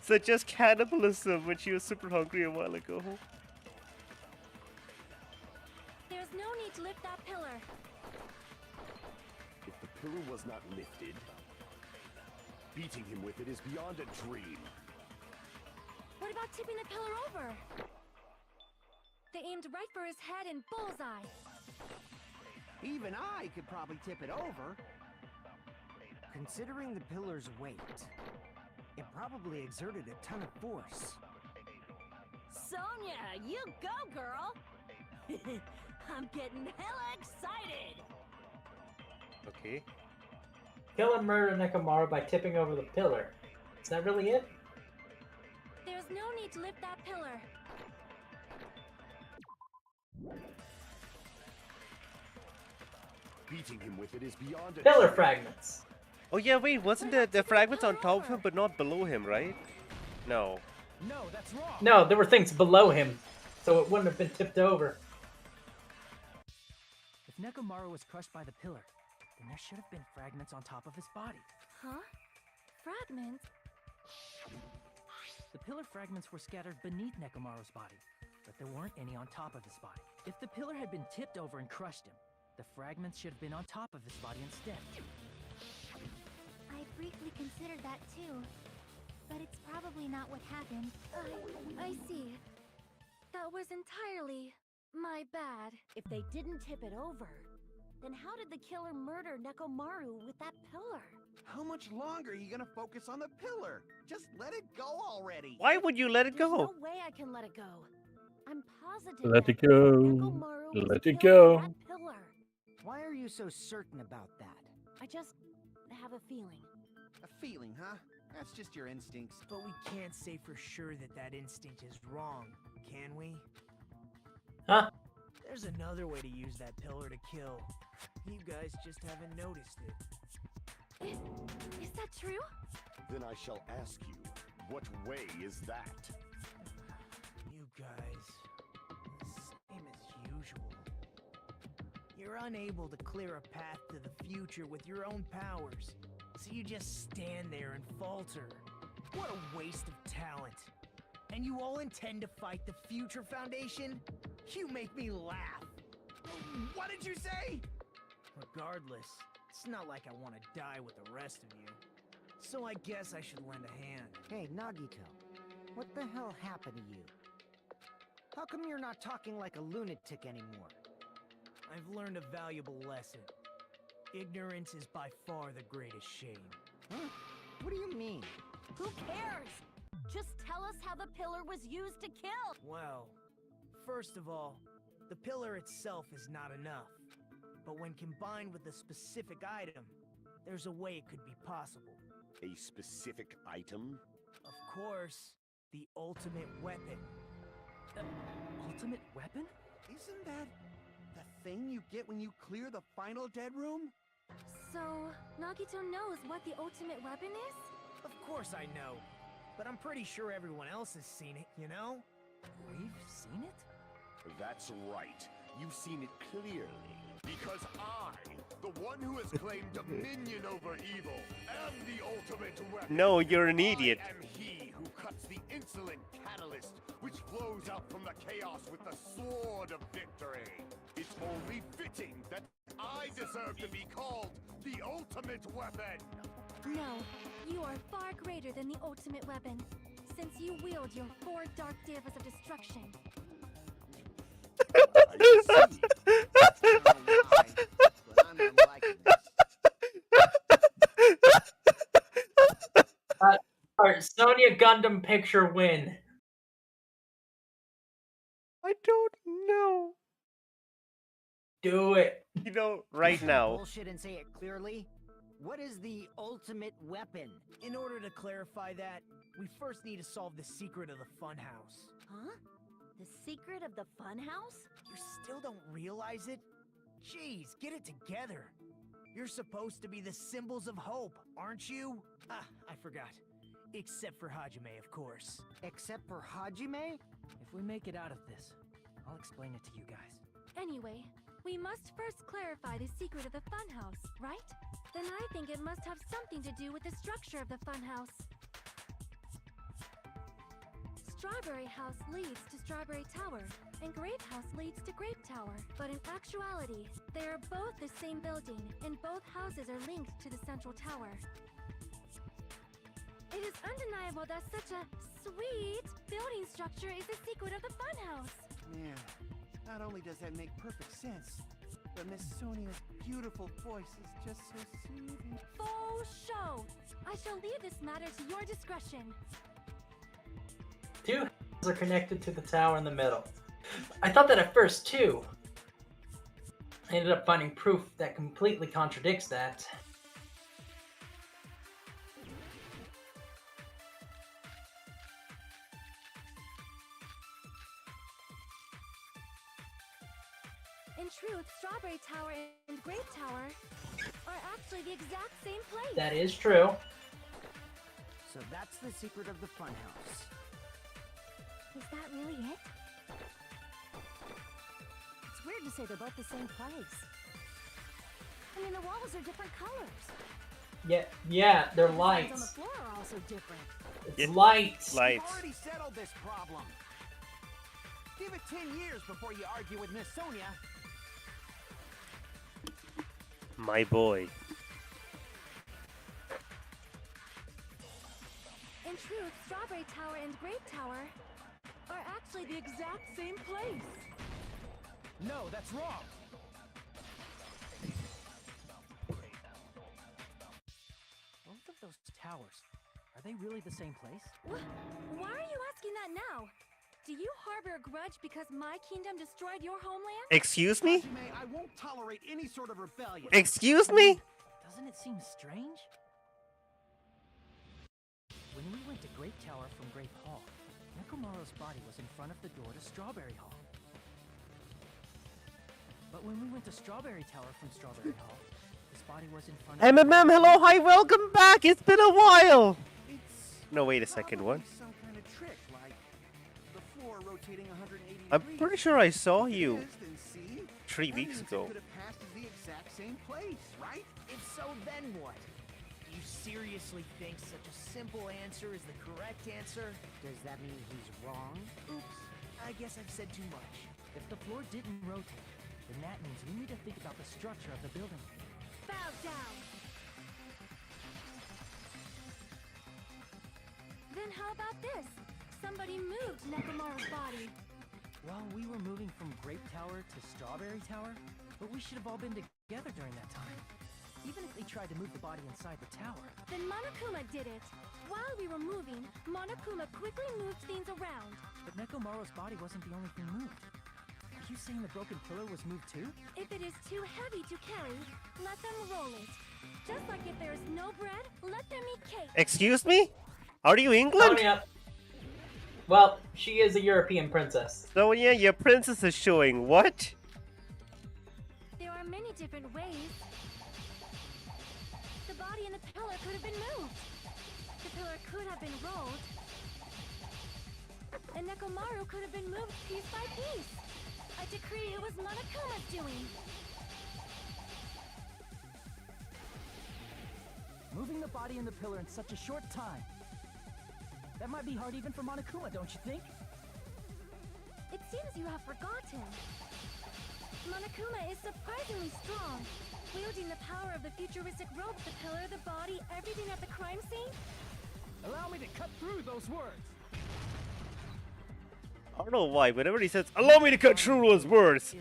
suggest cannibalism when she was super hungry a while ago. There's no need to lift that pillar. If the pillar was not lifted, beating him with it is beyond a dream. What about tipping the pillar over? They aimed right for his head and bullseye. Even I could probably tip it over. Considering the pillar's weight, it probably exerted a ton of force. Sonia, you go, girl! I'm getting hella excited! Okay. Kill and murder Nekomaru by tipping over the pillar. Is that really it? There's no need to lift that pillar. Beating him with it is beyond a Pillar dream. fragments. Oh yeah, wait, wasn't the fragments on top of him but not below him, right? No. No, that's wrong. No, there were things below him, so it wouldn't have been tipped over. If Nekomaru was crushed by the pillar, then there should have been fragments on top of his body. Huh? Fragments? The pillar fragments were scattered beneath Nekomaru's body. but there weren't any on top of his body. If the pillar had been tipped over and crushed him, the fragments should have been on top of his body instead. I briefly considered that too, but it's probably not what happened. I see. That was entirely my bad. If they didn't tip it over, then how did the killer murder Nekomaru with that pillar? How much longer are you gonna focus on the pillar? Just let it go already. Why would you let it There's go? no way I can let it go. I'm positive Let that it go. Nekomaru was Let it killed by go. that pillar. Why are you so certain about that? I just have a feeling. A feeling, huh? That's just your instincts. But we can't say for sure that that instinct is wrong, can we? Huh? There's another way to use that pillar to kill. You guys just haven't noticed it. Is that true? Then I shall ask you, what way is that? You guys, same as usual. You're unable to clear a path to the future with your own powers, so you just stand there and falter. What a waste of talent. And you all intend to fight the Future Foundation? You make me laugh. What did you say? Regardless, it's not like I want to die with the rest of you. So I guess I should lend a hand. Hey, Nagito, what the hell happened to you? How come you're not talking like a lunatic anymore? I've learned a valuable lesson. Ignorance is by far the greatest shame. Huh? What do you mean? Who cares? Just tell us how the pillar was used to kill. Well, first of all, the pillar itself is not enough. But when combined with a specific item, there's a way it could be possible. A specific item? Of course, the ultimate weapon. Ultimate weapon? Isn't that the thing you get when you clear the final dead room? So, Nagito knows what the ultimate weapon is? Of course I know, but I'm pretty sure everyone else has seen it, you know? We've seen it? That's right. You've seen it clearly. Because I, the one who has claimed dominion over evil, am the ultimate weapon. No, you're an idiot. I am he who cuts the insolent catalyst, which flows out from the chaos with the sword of victory. It's only fitting that I deserve to be called the ultimate weapon. No, you are far greater than the ultimate weapon, since you wield your 4 dark devas of destruction. I see. I don't know why, but I'm not liking this. Alright, Sonya Gundam picture win. I don't know. Do it. You know, right now. Bullshit and say it clearly. What is the ultimate weapon? In order to clarify that, we first need to solve the secret of the funhouse. Huh? The secret of the funhouse? You still don't realize it? Jeez, get it together. You're supposed to be the symbols of hope, aren't you? Ah, I forgot. Except for Hajime, of course. Except for Hajime? If we make it out of this, I'll explain it to you guys. Anyway, we must first clarify the secret of the funhouse, right? Then I think it must have something to do with the structure of the funhouse. Strawberry House leads to Strawberry Tower, and Grape House leads to Grape Tower. But in actuality, they are both the same building, and both houses are linked to the central tower. It is undeniable that such a sweet building structure is the secret of the funhouse. Man, not only does that make perfect sense, but Miss Sonia's beautiful voice is just so soothing. Faux show! I shall leave this matter to your discretion. 2 houses are connected to the tower in the middle. I thought that at first too. I ended up finding proof that completely contradicts that. In truth, Strawberry Tower and Grape Tower are actually the exact same place. That is true. So that's the secret of the funhouse. Is that really it? It's weird to say they're both the same place. I mean, the walls are different colors. Yeah, they're The designs on the lights. floor are also different. It's lights. We've already settled this problem. Give it 10 years before you argue with Miss Sonia. My boy. In truth, Strawberry Tower and Grape Tower are actually the exact same place. No, that's wrong. Both of those towers, are they really the same place? Why are you asking that now? Do you harbor a grudge because my kingdom destroyed your homeland? Excuse me? Hajime, I won't tolerate any sort of rebellion. Excuse me? Doesn't it seem strange? When we went to Grape Tower from Grape Hall, Nekomaru's body was in front of the door to Strawberry Hall. But when we went to Strawberry Tower from Strawberry Hall, his body was in front of MMM, hello, hi, welcome back. It's been a while. No, wait a second, what? Some kind of trick, like the floor rotating 180 I'm degrees. pretty sure I saw you Then see? 3 That weeks means ago. It could have passed as the exact same place, right? If so, then what? Do you seriously think such a simple answer is the correct answer? Does that mean he's wrong? Oops, I guess I've said too much. If the floor didn't rotate, then that means we need to think about the structure of the building. Bow down. Then how about this? Somebody moved Nekomaru's body. Well, we were moving from Grape Tower to Strawberry Tower, but we should have all been together during that time. Even if they tried to move the body inside the tower. Then Monokuma did it. While we were moving, Monokuma quickly moved things around. But Nekomaru's body wasn't the only thing moved. Are you saying the broken pillar was moved too? If it is too heavy to carry, let them roll it. Just like if there is no bread, let them eat cake. Excuse me? Are you England? Sonia. Well, she is a European princess. Sonia, your princess is showing. What? There are many different ways. The body and the pillar could have been moved. The pillar could have been rolled. And Nekomaru could have been moved piece by piece. I decree it was Monokuma's doing. Moving the body and the pillar in such a short time. That might be hard even for Monokuma, don't you think? It seems you have forgotten. Monokuma is surprisingly strong, wielding the power of the futuristic rope, the pillar, the body, everything at the crime scene. Allow me to cut through those words. I don't know why. Whenever he says, "Allow me to cut through those words,"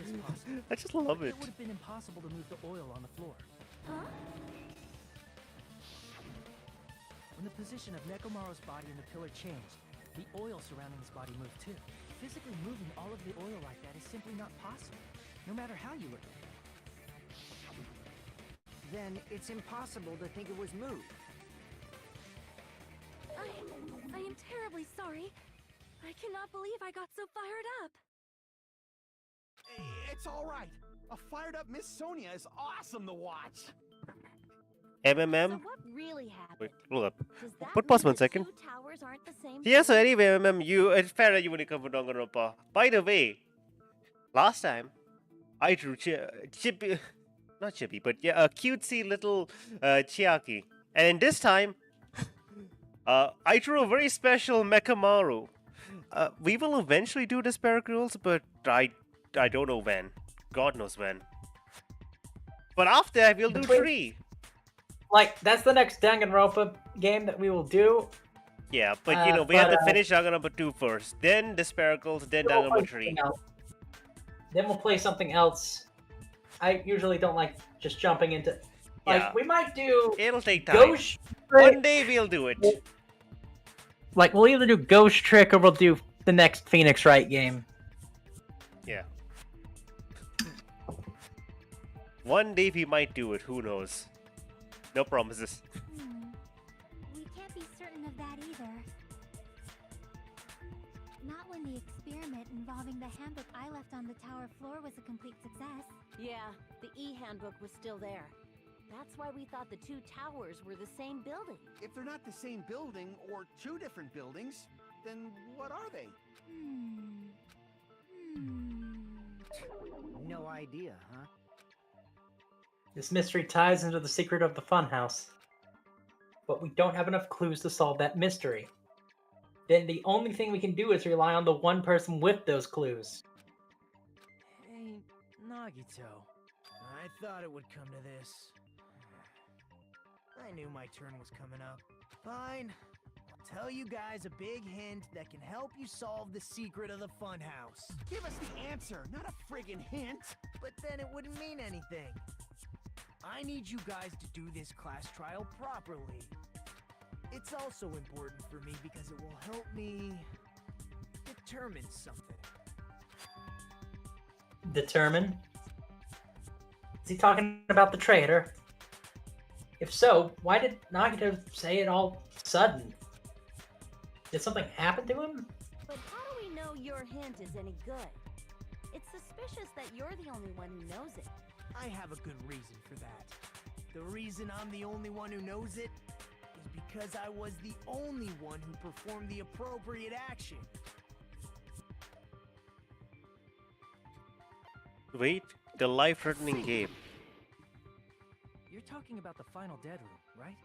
I just love it. It would have been impossible to move the oil on the floor. Huh? When the position of Nekomaru's body and the pillar changed, the oil surrounding his body moved too. Physically moving all of the oil like that is simply not possible, no matter how you look at it. Then it's impossible to think it was moved. I am terribly sorry. I cannot believe I got so fired up. It's all right. A fired up Miss Sonia is awesome to watch. MMM. So what really happened? Wait, hold up. Does that But pause mean 1 the second. two towers aren't the same? Yeah, so anyway, MMM, it's fair that you want to come from Danganronpa. By the way, last time, I drew Chippy, not Chippy, but yeah, a cutesy little Chiaki. And this time, I drew a very special Mekamaru. We will eventually do the Sparkles, but I don't know when. God knows when. But after that, we'll do 3. Like, that's the next Danganronpa game that we will do. Yeah, but you know, we have to finish Danganronpa 2 first, then the Sparkles, then Danganronpa 3. Then we'll play something else. I usually don't like just jumping into... Like, Yeah. we might do... It'll take time. Ghost One day we'll do it. Like, we'll either do Ghost Trick or we'll do the next Phoenix Wright game. Yeah. One day we might do it, who knows? No promises. We can't be certain of that either. Not when the experiment involving the handbook I left on the tower floor was a complete success. Yeah, the e-handbook was still there. That's why we thought the two towers were the same building. If they're not the same building or two different buildings, then what are they? No idea, huh? This mystery ties into the secret of the funhouse. But we don't have enough clues to solve that mystery. then the only thing we can do is rely on the one person with those clues. Hey, Nagito. I thought it would come to this. I knew my turn was coming up. Fine. I'll tell you guys a big hint that can help you solve the secret of the funhouse. Give us the answer, not a friggin' hint. But then it wouldn't mean anything. I need you guys to do this class trial properly. It's also important for me because it will help me determine something. Determine? Is he talking about the traitor? If so, why did Nagito say it all sudden? Did something happen to him? But how do we know your hint is any good? It's suspicious that you're the only one who knows it. I have a good reason for that. The reason I'm the only one who knows it is because I was the only one who performed the appropriate action. Wait, the life-threatening game. You're talking about the final dead room, right?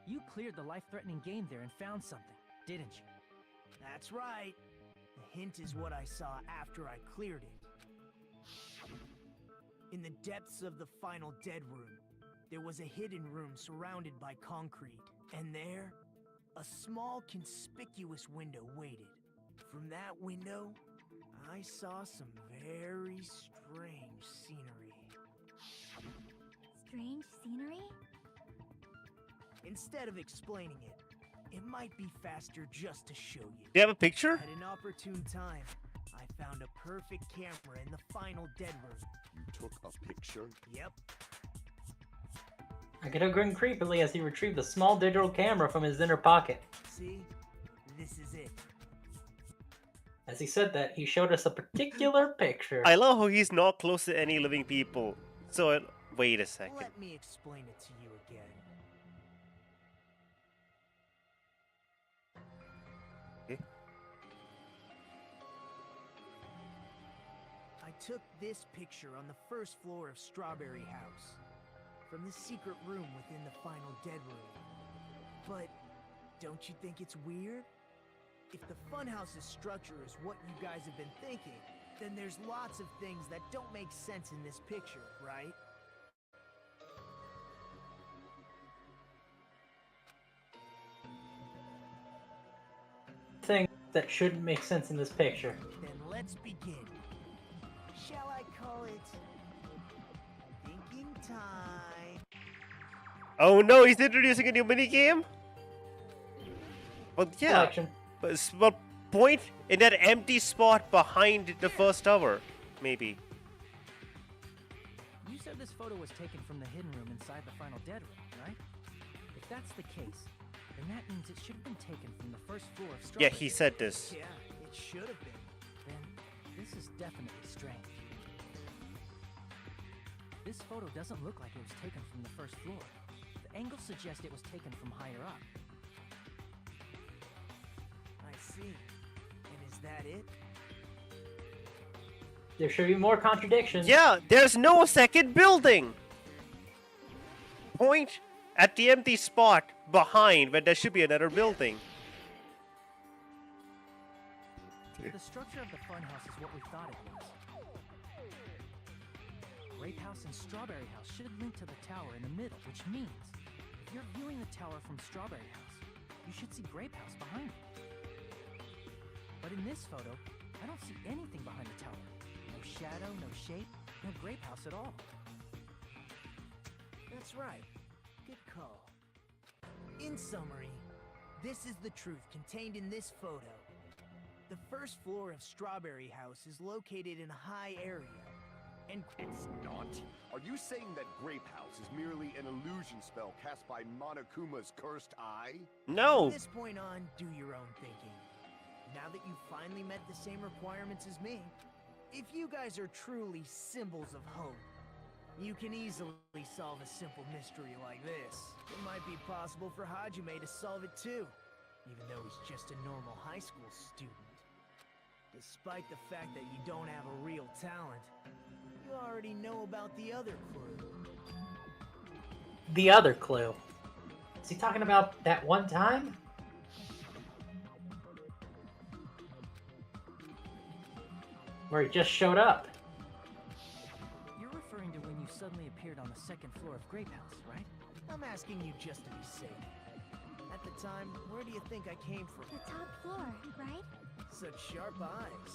You cleared the life-threatening game there and found something, didn't you? That's right. The hint is what I saw after I cleared it. In the depths of the final dead room, there was a hidden room surrounded by concrete. And there, a small conspicuous window waited. From that window, I saw some very strange scenery. Strange scenery? Instead of explaining it, it might be faster just to show you. Do you have a picture? At an opportune time, I found a perfect camera in the final dead room. You took a picture? Yep. Nagito grinned creepily as he retrieved a small digital camera from his inner pocket. See? This is it. As he said that, he showed us a particular picture. I love how he's not close to any living people. So, wait a second. Let me explain it to you again. Okay. I took this picture on the first floor of Strawberry House, from the secret room within the final dead room. But don't you think it's weird? If the funhouse's structure is what you guys have been thinking, then there's lots of things that don't make sense in this picture, right? Thing that shouldn't make sense in this picture. Then let's begin. Shall I call it thinking time? Oh no, he's introducing a new minigame? Well, yeah. Selection. But point in that empty spot behind the first tower, maybe. You said this photo was taken from the hidden room inside the final dead room, right? If that's the case, then that means it should have been taken from the first floor of Strawberry. Yeah, he said this. Yeah, it should have been. Then this is definitely strange. This photo doesn't look like it was taken from the first floor. The angles suggest it was taken from higher up. I see. And is that it? There should be more contradictions. Yeah, there's no second building! Point at the empty spot behind where there should be another building. The structure of the funhouse is what we thought it was. Grape House and Strawberry House should link to the tower in the middle, which means if you're viewing the tower from Strawberry House, you should see Grape House behind it. But in this photo, I don't see anything behind the tower. No shadow, no shape, no Grape House at all. That's right. Good call. In summary, this is the truth contained in this photo. The first floor of Strawberry House is located in a high area, and it's not. Are you saying that Grape House is merely an illusion spell cast by Monokuma's cursed eye? No. From this point on, do your own thinking. Now that you've finally met the same requirements as me, if you guys are truly symbols of hope, you can easily solve a simple mystery like this. It might be possible for Hajime to solve it too, even though he's just a normal high school student. Despite the fact that you don't have a real talent, you already know about the other clue. The other clue. Is he talking about that one time? Where he just showed up. You're referring to when you suddenly appeared on the second floor of Grape House, right? I'm asking you just to be safe. At the time, where do you think I came from? The top floor, right? Such sharp eyes.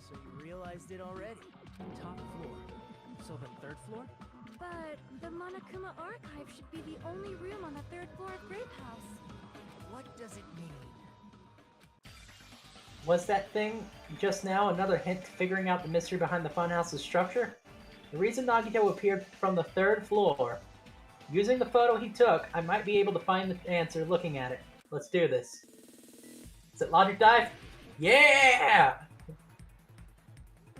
So you realized it already? Top floor. So the third floor? But the Monokuma archive should be the only room on the third floor of Grape House. What does it mean? Was that thing just now another hint to figuring out the mystery behind the funhouse's structure? The reason Nagito appeared from the third floor. Using the photo he took, I might be able to find the answer looking at it. Let's do this. Is it Logic Dive? Yeah!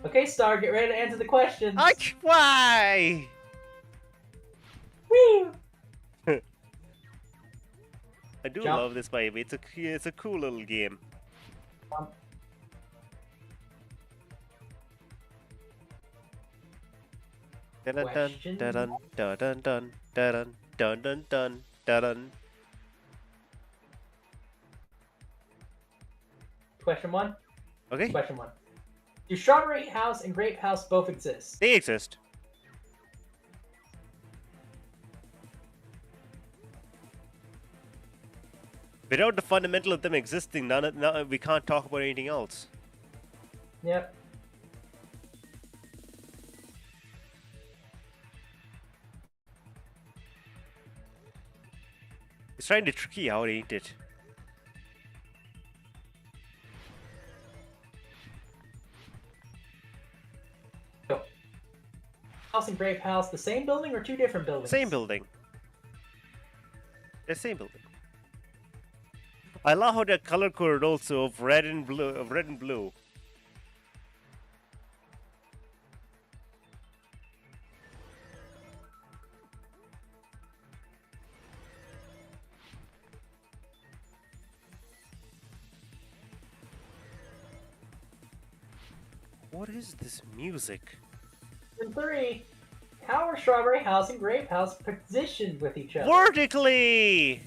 Okay, Star, get ready to answer the questions. Why? Woo! I do Jump. love this baby. It's a cool little game. Dun dun Question. dun dun dun dun dun dun dun dun dun dun. Question 1. Okay. Question 1. Do Strawberry House and Grape House both exist? They exist. Without the fundamental of them existing, we can't talk about anything else. Yep. It's trying to trick you out, ain't it? House and Grape House, the same building or two different buildings? Same building. The same building. I love how they're color coded also of red and blue. What is this music? And 3. How are Strawberry House and Grape House positioned with each other? Vertically!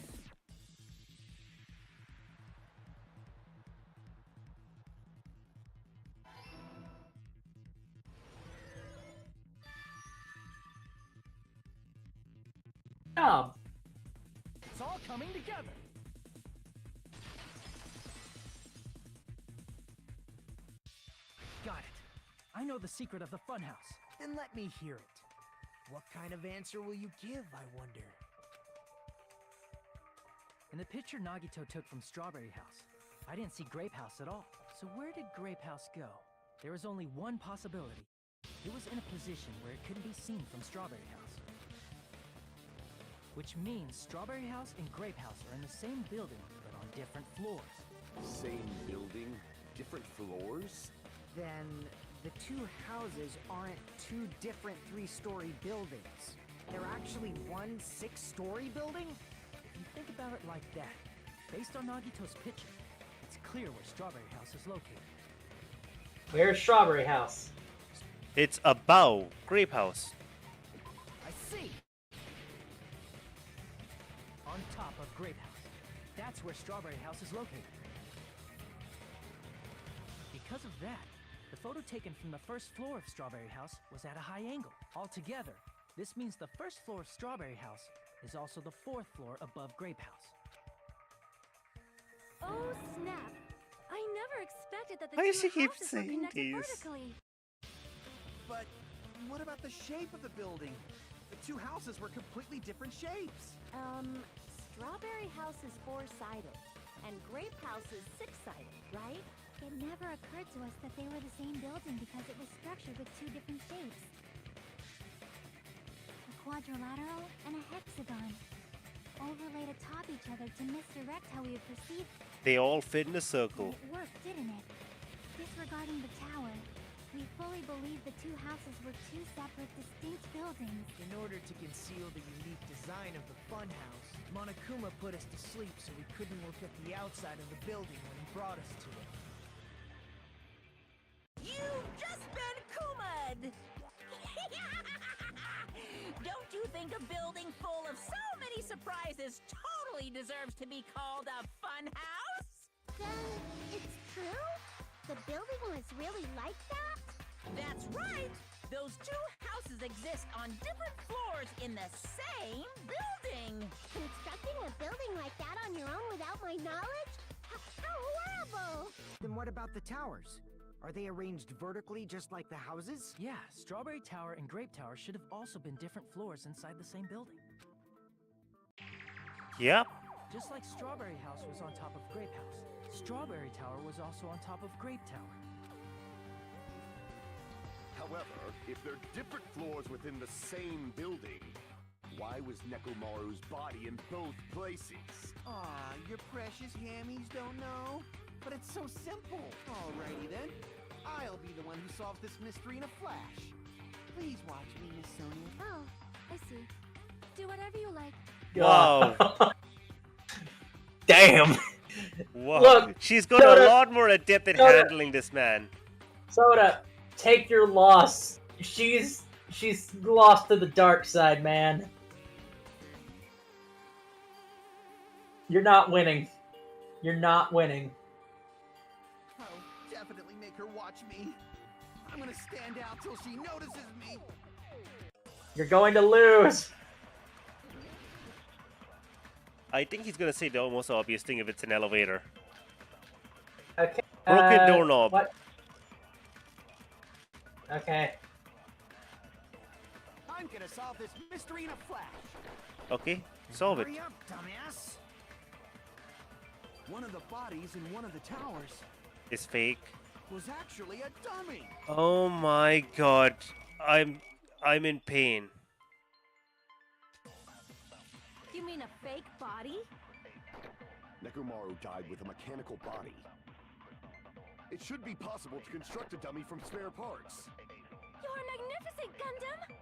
It's all coming together. Got it. I know the secret of the funhouse. Then let me hear it. What kind of answer will you give, I wonder? In the picture Nagito took from Strawberry House, I didn't see Grape House at all. So where did Grape House go? There was only one possibility. It was in a position where it couldn't be seen from Strawberry House. Which means Strawberry House and Grape House are in the same building, but on different floors. Same building, different floors? Then the two houses aren't two different 3-story buildings. They're actually one 6-story building? If you think about it like that, based on Nagito's picture, it's clear where Strawberry House is located. Where's Strawberry House? It's above Grape House. I see! On top of Grape House. That's where Strawberry House is located. Because of that, the photo taken from the first floor of Strawberry House was at a high angle. Altogether, this means the first floor of Strawberry House is also the 4th floor above Grape House. Oh snap! I never expected that the Why does two she keep houses were saying connected these? vertically. But what about the shape of the building? The two houses were completely different shapes. Strawberry House is 4-sided, and Grape House is 6-sided, right? It never occurred to us that they were the same building because it was structured with two different shapes. A quadrilateral and a hexagon, overlaid atop each other to misdirect how we would perceive. They all fit in a circle. It worked, didn't it? Disregarding the tower, we fully believed the two houses were two separate, distinct buildings. In order to conceal the unique design of the funhouse, Monokuma put us to sleep so we couldn't look at the outside of the building when he brought us to it. You've just been Kuma'd! Don't you think a building full of so many surprises totally deserves to be called a fun house? Then it's true? The building was really like that? That's right! Those two houses exist on different floors in the same building! Constructing a building like that on your own without my knowledge? How horrible! Then what about the towers? Are they arranged vertically just like the houses? Yeah, Strawberry Tower and Grape Tower should have also been different floors inside the same building. Yep. Just like Strawberry House was on top of Grape House, Strawberry Tower was also on top of Grape Tower. However, if they're different floors within the same building, why was Nekomaru's body in both places? Aw, your precious hammies don't know? But it's so simple. Alrighty then. I'll be the one who solves this mystery in a flash. Please watch me, Miss Sonia. Oh, I see. Do whatever you like. Wow. Damn. Wow. Look, She's got Soda- a lot more adept at Soda- handling this man. Soda, take your loss. She's lost to the dark side, man. You're not winning. You're not winning. I'll definitely make her watch me. I'm gonna stand out till she notices me. You're going to lose. I think he's gonna say the most obvious thing if it's an elevator. Okay. Broken doorknob. What? Okay. I'm gonna solve this mystery in a flash. Okay, solve it. Hurry up, dumbass! One of the bodies in one of the towers It's fake. was actually a dummy. Oh my god. I'm in pain. You mean a fake body? Nekomaru died with a mechanical body. It should be possible to construct a dummy from spare parts. You're magnificent, Gundam!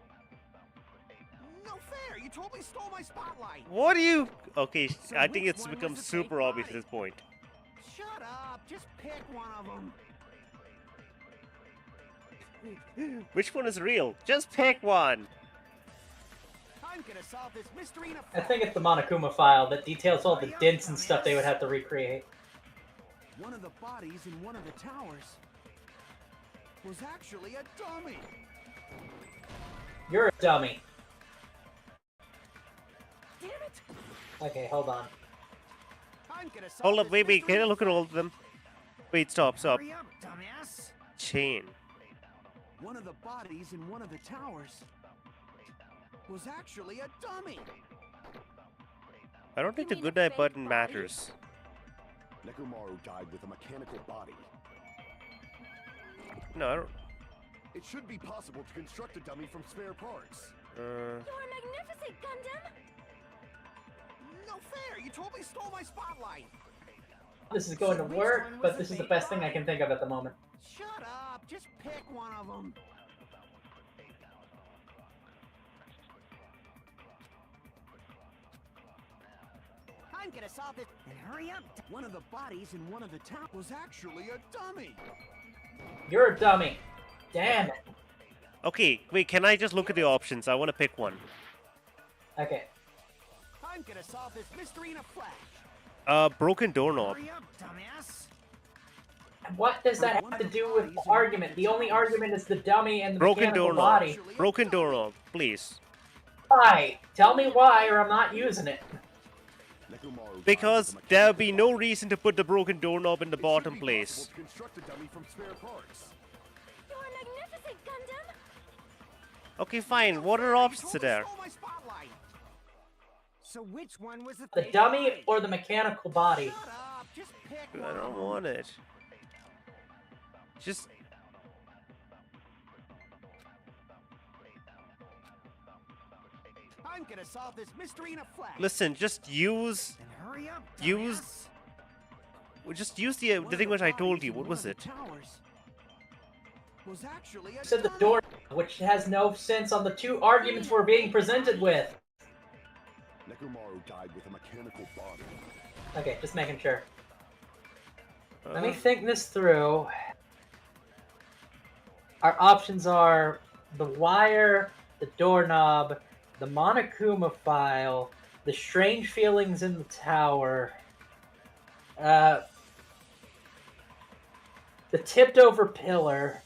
No fair! You totally stole my spotlight! What do you... Okay, So I think which it's one become was the fake super obvious at body? this point. Shut up! Just pick one of them. Which one is real? Just pick one! I'm gonna solve this mystery in a I think it's the Monokuma file that details all the dents and stuff they would have to recreate. One of the bodies in one of the towers was actually a dummy. You're a dummy. Damn it! Okay, hold on. I'm gonna solve Hold up, this wait, mystery can I in a look at all of them? Wait, stop. Hurry up, dumbass! Chain. One of the bodies in one of the towers was actually a dummy. I don't think the You mean a goodnight fake button body? matters. Nekomaru died with a mechanical body. No, I don't... It should be possible to construct a dummy from spare parts. You're magnificent, Gundam! No fair! You totally stole my spotlight. This is going to So which work, one was but the this is the fake best thing I body? can think of at the moment. Shut up! Just pick one of them. I'm gonna solve this. and hurry up! One of the bodies in one of the towers Was actually a dummy. You're a dummy. Damn it. Okay, wait, can I just look at the options? I want to pick one. Okay. I'm gonna solve this mystery in a flash. Broken doorknob. Hurry up, dumbass! What does that have to do with the argument? The only argument is the dummy and the Broken mechanical doorknob. body. Broken doorknob, please. Why? Tell me why, or I'm not using it. Nekomaru died Because with a there would be mechanical no reason to put the broken doorknob in the It should bottom be place. possible to construct a dummy from spare parts. You're magnificent, Gundam! Okay, fine. What are options there? Stole my spotlight. So which one was the The fake dummy body? or the mechanical body? Shut up! Just pick I one. don't want it. Just... I'm gonna solve this mystery in a flash. Listen, just use... And hurry up, Use dumbass! Just use the One thing of which the I told bodies you. in What one was of it? the towers Was actually a You said the dummy. door, which has no sense on the two arguments we're being presented with. Nekomaru died with a mechanical body. Okay, just making sure. Let Uh, me think this through. Our options are the wire, the doorknob, the Monokuma file, the strange feelings in the tower, the tipped over pillar,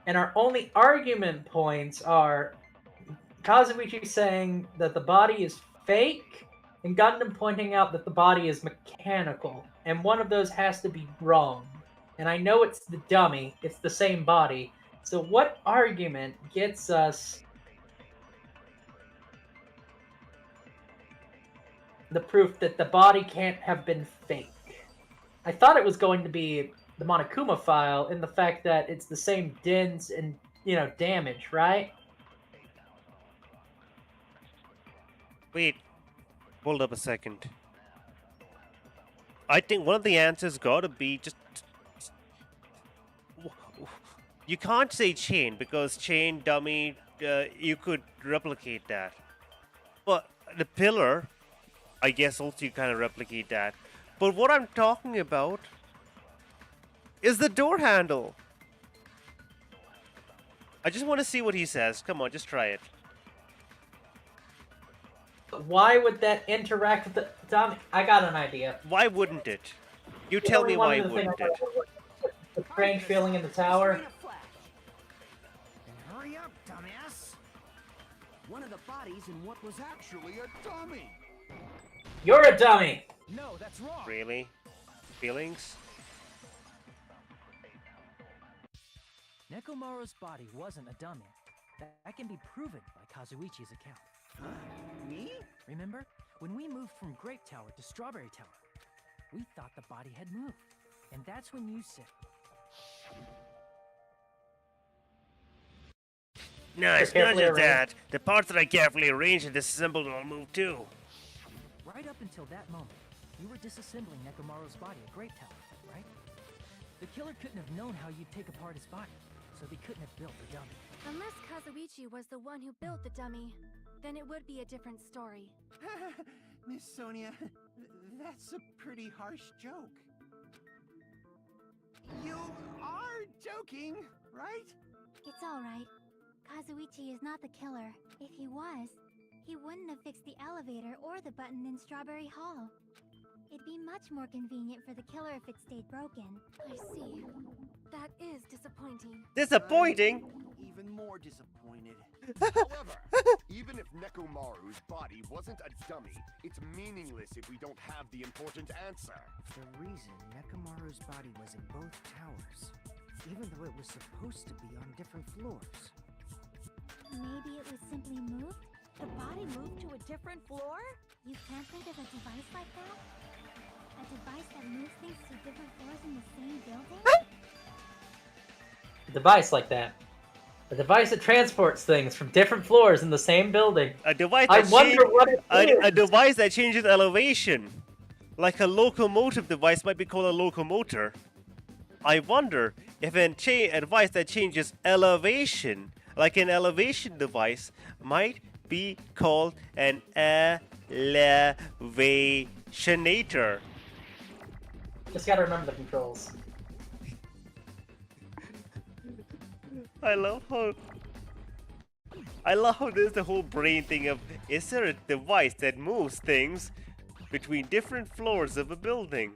And our only argument points are Kazuichi saying that the body is fake, and Gundam pointing out that the body is mechanical. And one of those has to be wrong. And I know it's the dummy, it's the same body. So what argument gets us the proof that the body can't have been fake? I thought it was going to be the Monokuma file in the fact that it's the same dents and, damage, right? Wait, hold up a second. I think one of the answers gotta be just... You can't say chain, because chain, dummy, you could replicate that. But the pillar, I guess also you kind of replicate that. But what I'm talking about is the door handle. I just want to see what he says. Come on, just try it. Why would that interact with the dummy? I got an idea. Why wouldn't it? You tell me why wouldn't it? The strange feeling in the tower. Hurry up, dumbass! One of the bodies in what was actually a dummy. You're a dummy! No, that's wrong. Really? Feelings? Nekomaru's body wasn't a dummy. That can be proven by Kazuichi's account. Me? Remember? When we moved from Grape Tower to Strawberry Tower, we thought the body had moved. And that's when you said... No, it's not just that. The parts that I carefully arranged and disassembled all moved too. Right up until that moment, you were disassembling Nekomaru's body at Grape Tower, right? The killer couldn't have known how you'd take apart his body, so they couldn't have built the dummy. Unless Kazuichi was the one who built the dummy, then it would be a different story. Miss Sonia, that's a pretty harsh joke. You are joking, right? It's alright. Kazuichi is not the killer. If he was, he wouldn't have fixed the elevator or the button in Strawberry Hall. It'd be much more convenient for the killer if it stayed broken. I see. That is disappointing. Disappointing? Even more disappointed. However, even if Nekomaru's body wasn't a dummy, it's meaningless if we don't have the important answer. The reason Nekomaru's body was in both towers, even though it was supposed to be on different floors. Maybe it was simply moved? The body moved to a different floor? You can't think of a device like that? A device that moves things to different floors in the same building? A device like that. A device that transports things from different floors in the same building. A device I that wonder what it is. a device that changes elevation. Like a locomotive device might be called a locomotor. I wonder if a device that changes elevation, like an elevation device, might be called an elevationator. Just gotta remember the controls. I love how there's the whole brain thing of, is there a device that moves things between different floors of a building?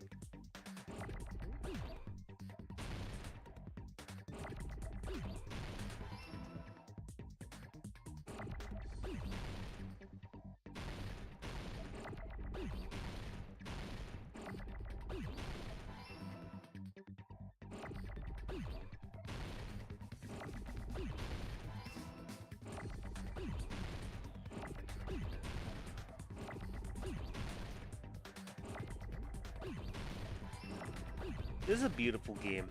This is a beautiful game.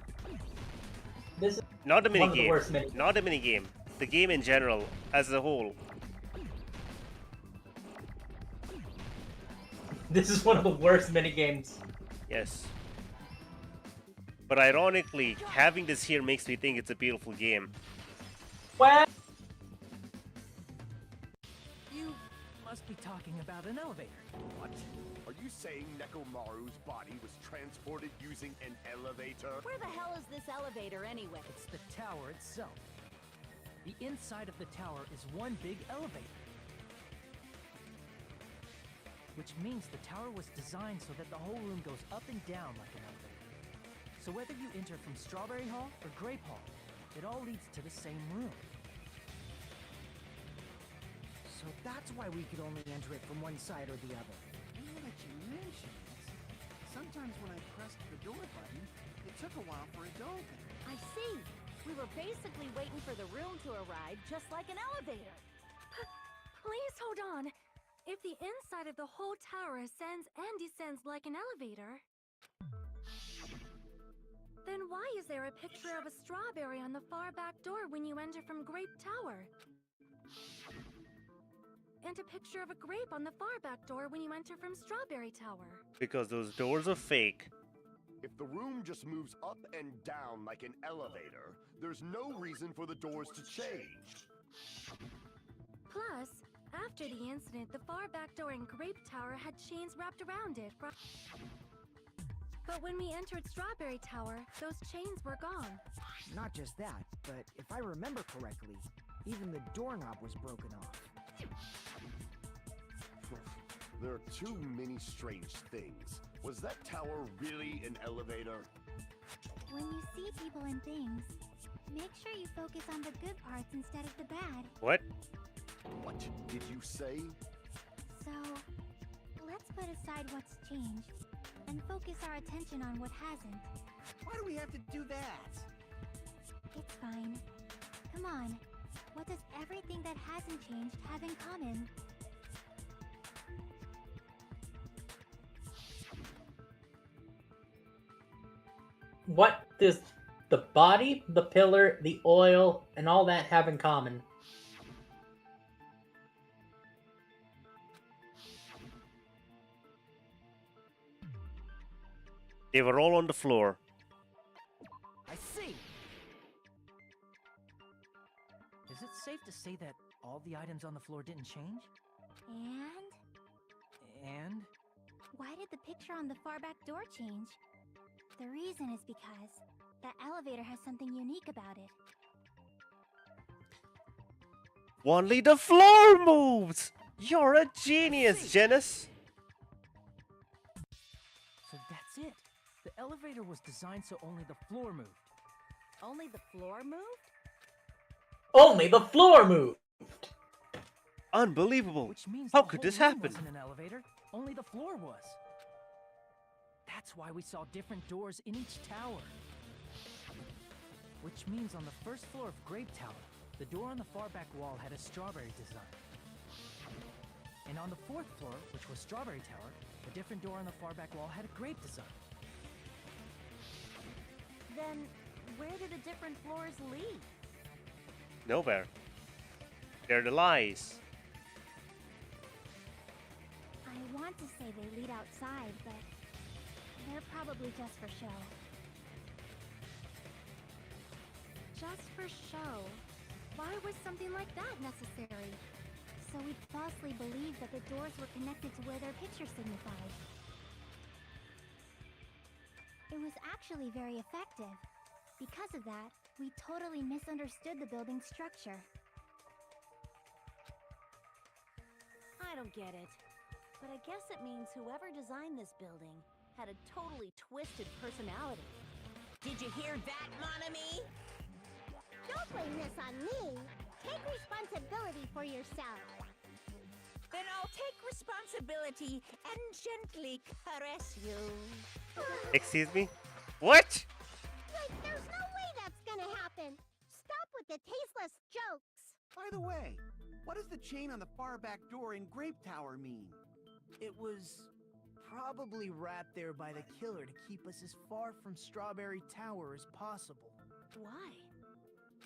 This is not a mini one of the game. worst mini- Not a mini game. The game in general, as a whole. This is one of the worst minigames. Yes. But ironically, having this here makes me think it's a beautiful game. Well, You must be talking about an elevator. What? Are you saying Nekomaru's body was transported using an elevator? Where the hell is this elevator anyway? It's the tower itself. The inside of the tower is one big elevator. Which means the tower was designed so that the whole room goes up and down like an elevator. So whether you enter from Strawberry Hall or Grape Hall, It all leads to the same room. So that's why we could only enter it from one side or the other. Now that you mention it, sometimes when I pressed the door button, it took a while for it to open. I see. We were basically waiting for the room to arrive, just like an elevator. Please hold on. If the inside of the whole tower ascends and descends like an elevator, then why is there a picture of a strawberry on the far back door when you enter from Grape Tower? And a picture of a grape on the far back door when you enter from Strawberry Tower. Because those doors are fake. If the room just moves up and down like an elevator, there's no reason for the doors to change. Plus, after the incident, the far back door in Grape Tower had chains wrapped around it. But when we entered Strawberry Tower, those chains were gone. Not just that, but if I remember correctly, even the doorknob was broken off. There are too many strange things. Was that tower really an elevator? When you see people and things, make sure you focus on the good parts instead of the bad. What? What did you say? So, let's put aside what's changed and focus our attention on what hasn't. Why do we have to do that? It's fine. Come on. What does everything that hasn't changed have in common? What does the body, the pillar, the oil, and all that have in common? They were all on the floor. I see. Is it safe to say that all the items on the floor didn't change? And? Why did the picture on the far back door change? The reason is because that elevator has something unique about it. Only the floor moves! You're a genius, Janice! So that's it. The elevator was designed so only the floor moved. Only the floor moved? Only the floor moved! Unbelievable! Which means How the could whole this room happen? wasn't an elevator, only the floor was. That's why we saw different doors in each tower. Which means on the first floor of Grape Tower, the door on the far back wall had a strawberry design. And on the fourth floor, which was Strawberry Tower, a different door on the far back wall had a grape design. Then, where do the different floors lead? Nowhere. They're the lies. I want to say they lead outside, but they're probably just for show. Just for show. Why was something like that necessary? So we'd falsely believe that the doors were connected to where their picture signified. It was actually very effective. Because of that, we totally misunderstood the building's structure. I don't get it. But I guess it means whoever designed this building had a totally twisted personality. Did you hear that, Monami? Don't blame this on me. Take responsibility for yourself. Then I'll take responsibility and gently caress you. Excuse me? What? Like, there's no way that's gonna happen. Stop with the tasteless jokes. By the way, what does the chain on the far back door in Grape Tower mean? It was probably wrapped there by the killer to keep us as far from Strawberry Tower as possible. Why?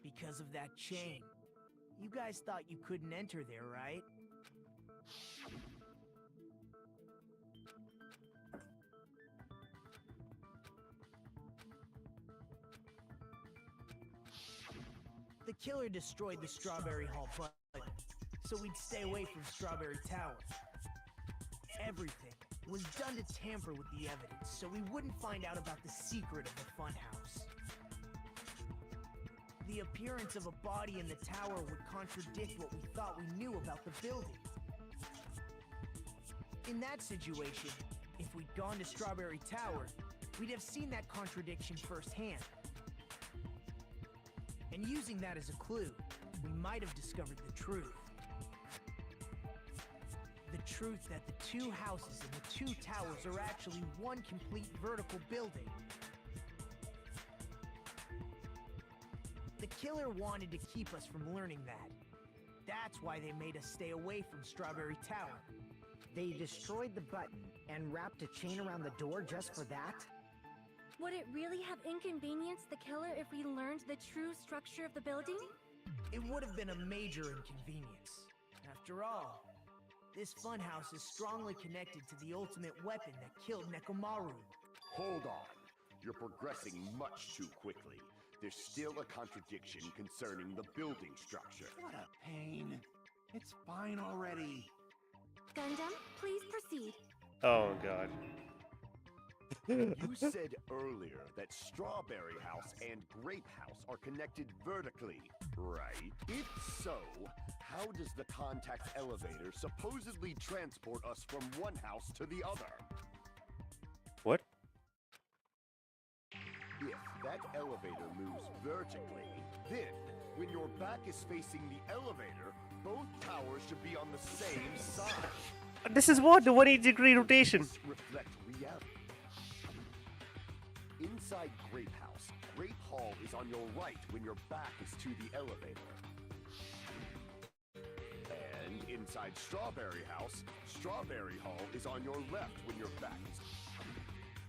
Because of that chain. You guys thought you couldn't enter there, right? The killer destroyed the Strawberry Hall button, so we'd stay away from Strawberry Tower. Everything was done to tamper with the evidence, so we wouldn't find out about the secret of the funhouse. The appearance of a body in the tower would contradict what we thought we knew about the building. In that situation, if we'd gone to Strawberry Tower, we'd have seen that contradiction firsthand. And using that as a clue, we might have discovered the truth. The truth that the two houses and the two towers are actually one complete vertical building. The killer wanted to keep us from learning that. That's why they made us stay away from Strawberry Tower. They destroyed the button and wrapped a chain around the door just for that? Would it really have inconvenienced the killer if we learned the true structure of the building? It would have been a major inconvenience. After all, this funhouse is strongly connected to the ultimate weapon that killed Nekomaru. Hold on. You're progressing much too quickly. There's still a contradiction concerning the building structure. What a pain. It's fine already. Gundam, please proceed. Oh god. You said earlier that Strawberry House and Grape House are connected vertically, right? If so, how does the contact elevator supposedly transport us from one house to the other? What? If that elevator moves vertically, then when your back is facing the elevator, both towers should be on the same side. This is what? The 180-degree rotation. Reflect reality. Inside Grape House, Grape Hall is on your right when your back is to the elevator. And inside Strawberry House, Strawberry Hall is on your left when your back is.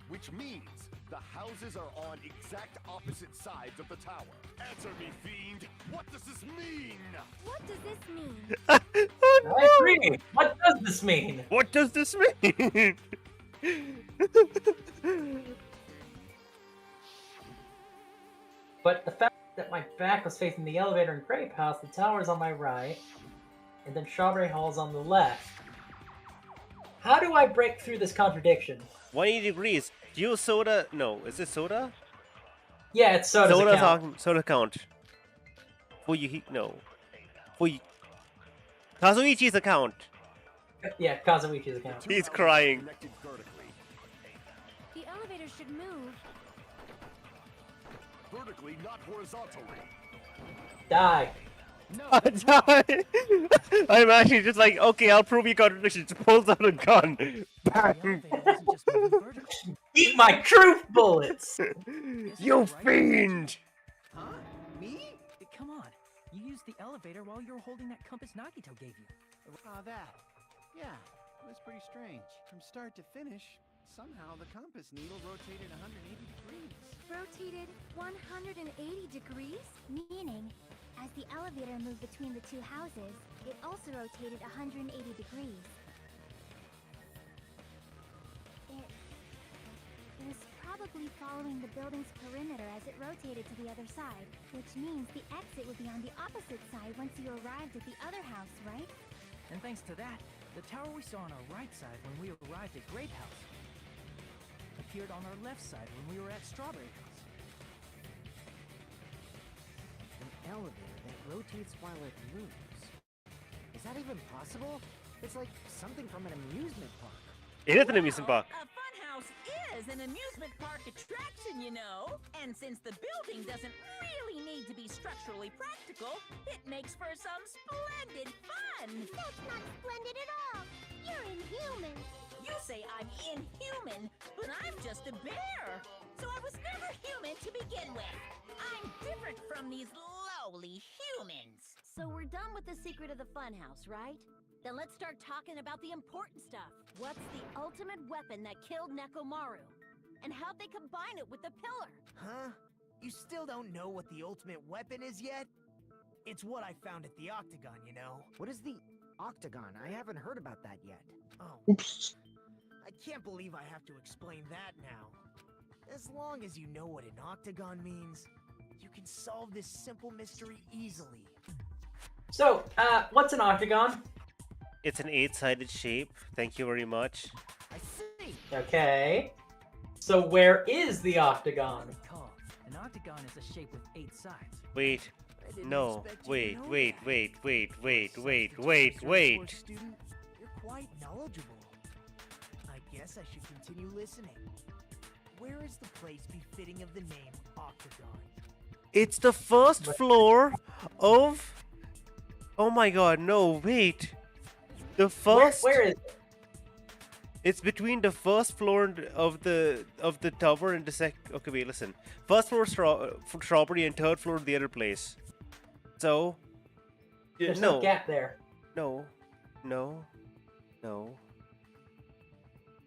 Which means the houses are on exact opposite sides of the tower. Answer me, fiend! What does this mean? What does this mean? I agree. What does this mean? What does this mean? But the fact that my back was facing the elevator in Grape House, the tower's on my right, and then Strawberry Hall's on the left. How do I break through this contradiction? 180 degrees. Use soda. No, is it soda? Yeah, it's soda's account. Soda count. No. Kazuichi's account. Yeah, Kazuichi's account. He's crying. The elevator should move. Vertically, not horizontally. Die. No, die. I'm actually just like, okay, I'll prove your contradiction. Just pulls out a gun. Bang. Eat my truth bullets! You fiend! Huh? Me? Come on. You used the elevator while you were holding that compass Nagito gave you. That. Yeah, it was pretty strange. From start to finish, somehow the compass needle rotated 180 degrees. Rotated 180 degrees? Meaning, as the elevator moved between the two houses, it also rotated 180 degrees. It was probably following the building's perimeter as it rotated to the other side, which means the exit would be on the opposite side once you arrived at the other house, right? And thanks to that, the tower we saw on our right side when we arrived at Grape House appeared on our left side when we were at Strawberry House. An elevator that rotates while it moves. Is that even possible? It's like something from an amusement park. It is an amusement park. A funhouse is an amusement park attraction, you know. And since the building doesn't really need to be structurally practical, it makes for some splendid fun. That's not splendid at all. You're inhuman. You say I'm inhuman, but I'm just a bear. So I was never human to begin with. I'm different from these lowly humans. So we're done with the secret of the funhouse, right? Then let's start talking about the important stuff. What's the ultimate weapon that killed Nekomaru? And how'd they combine it with the pillar? Huh? You still don't know what the ultimate weapon is yet? It's what I found at the Octagon, you know. What is the Octagon? I haven't heard about that yet. Oh. Oops. I can't believe I have to explain that now. As long as you know what an octagon means, you can solve this simple mystery easily. So, what's an octagon? It's an 8-sided shape. Thank you very much. I see. Okay. So where is the octagon? An octagon is a shape with 8 sides. Wait. No. Wait. Student, you're quite knowledgeable. I guess I should continue listening. Where is the place befitting of the name Octagon? It's the first floor of... Oh my god, no, wait. The first... Where is it? It's between the first floor of the tower and the Okay, wait, listen. First floor strawberry and third floor the other place. So... There's no gap there. No.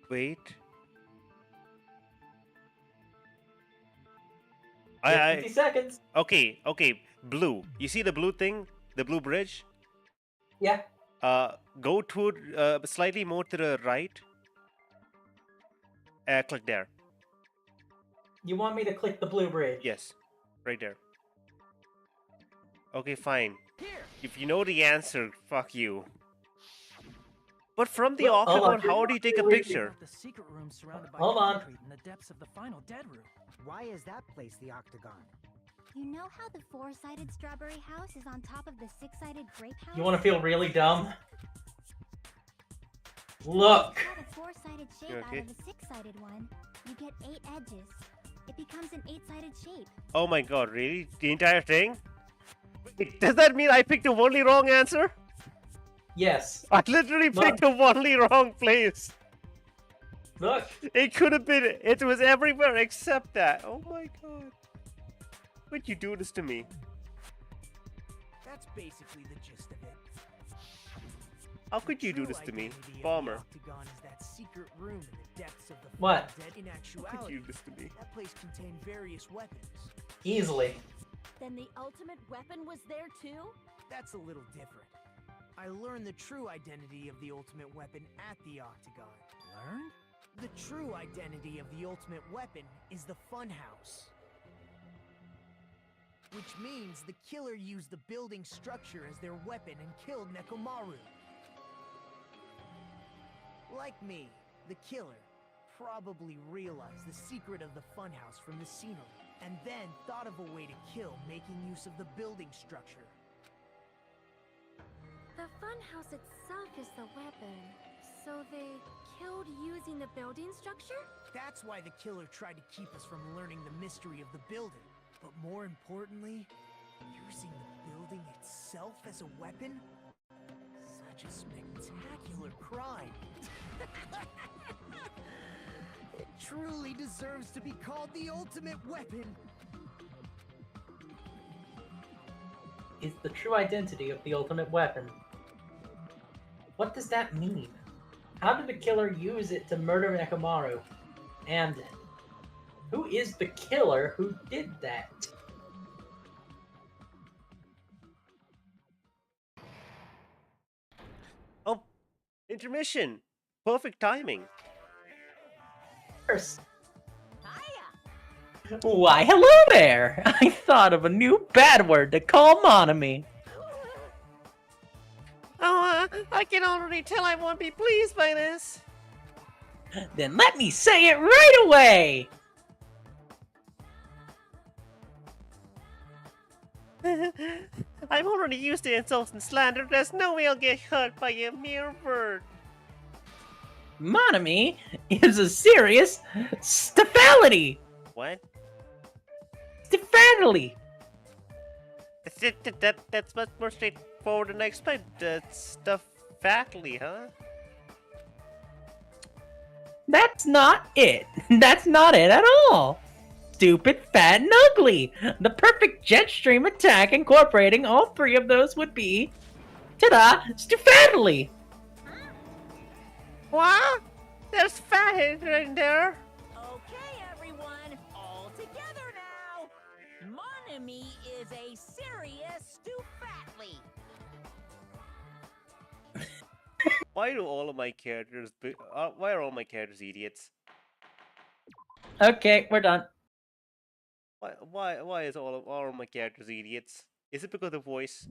Wait. 50 seconds. Okay. Blue. You see the blue thing? The blue bridge? Yeah. Go to slightly more to the right. Click there. You want me to click the blue bridge? Yes. Right there. Okay, fine. If you know the answer, fuck you. But from the octagon, how do you take a picture? The secret room surrounded by Hold on. concrete in the depths of the final dead room. Why is that place the octagon? You know how the four-sided strawberry house is on top of the six-sided grape house? You want to feel really dumb? Look! Cut a four-sided shape out of a six-sided one. You get 8 edges. It becomes an 8-sided shape. Oh my god, really? The entire thing? Wait, does that mean I picked the only wrong answer? Yes. I literally picked the only wrong place. Look. It could have been. It was everywhere except that. Oh my god. Why'd you do this to me? That's basically the gist of it. How could you do this to me, Bomber? Octagon is that secret room in the depths of the What? dead. In actuality, How could you do this to me? that place contained various weapons. Easily. Then the ultimate weapon was there too? That's a little different. I learned the true identity of the ultimate weapon at the octagon. Learned? The true identity of the ultimate weapon is the funhouse. Which means the killer used the building structure as their weapon and killed Nekomaru. Like me, the killer probably realized the secret of the funhouse from the scenery, and then thought of a way to kill making use of the building structure. The funhouse itself is the weapon, so they killed using the building structure? That's why the killer tried to keep us from learning the mystery of the building. But more importantly, using the building itself as a weapon? Such a spectacular crime. It truly deserves to be called the ultimate weapon. Is the true identity of the ultimate weapon. What does that mean? How did the killer use it to murder Nekomaru? And who is the killer who did that? Oh, intermission. Perfect timing. First. Why, hello there! I thought of a new bad word to call Monami. Oh, I can already tell I won't be pleased by this. Then let me say it right away! I'm already used to insults and slander. There's no way I'll get hurt by a mere word. Monami is a serious stafality! What? Stafality! That's much more straightforward than I expected. Stuff fatly, huh? That's not it. That's not it at all. Stupid, fat, and ugly. The perfect jet stream attack incorporating all three of those would be... Ta-da! Stufadly! What? There's fat in there. Okay, everyone, all together now. Monami is a serious stupatly. Why do all of my characters? Why are all my characters idiots? Okay, we're done. Why is all of my characters idiots? Is it because of the voice?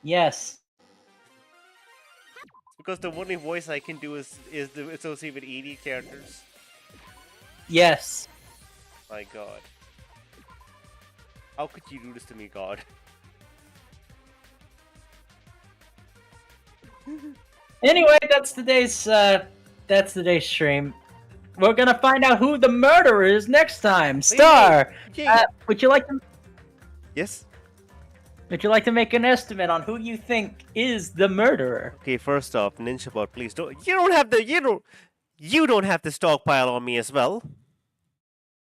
Yes. Because the only voice I can do is associated with idiot characters. Yes. My god. How could you do this to me, God? Anyway, that's today's stream. We're gonna find out who the murderer is next time. Star, would you like to Yes? Would you like to make an estimate on who you think is the murderer? Okay, first off, Ninjabot, please don't. You don't have to stockpile on me as well.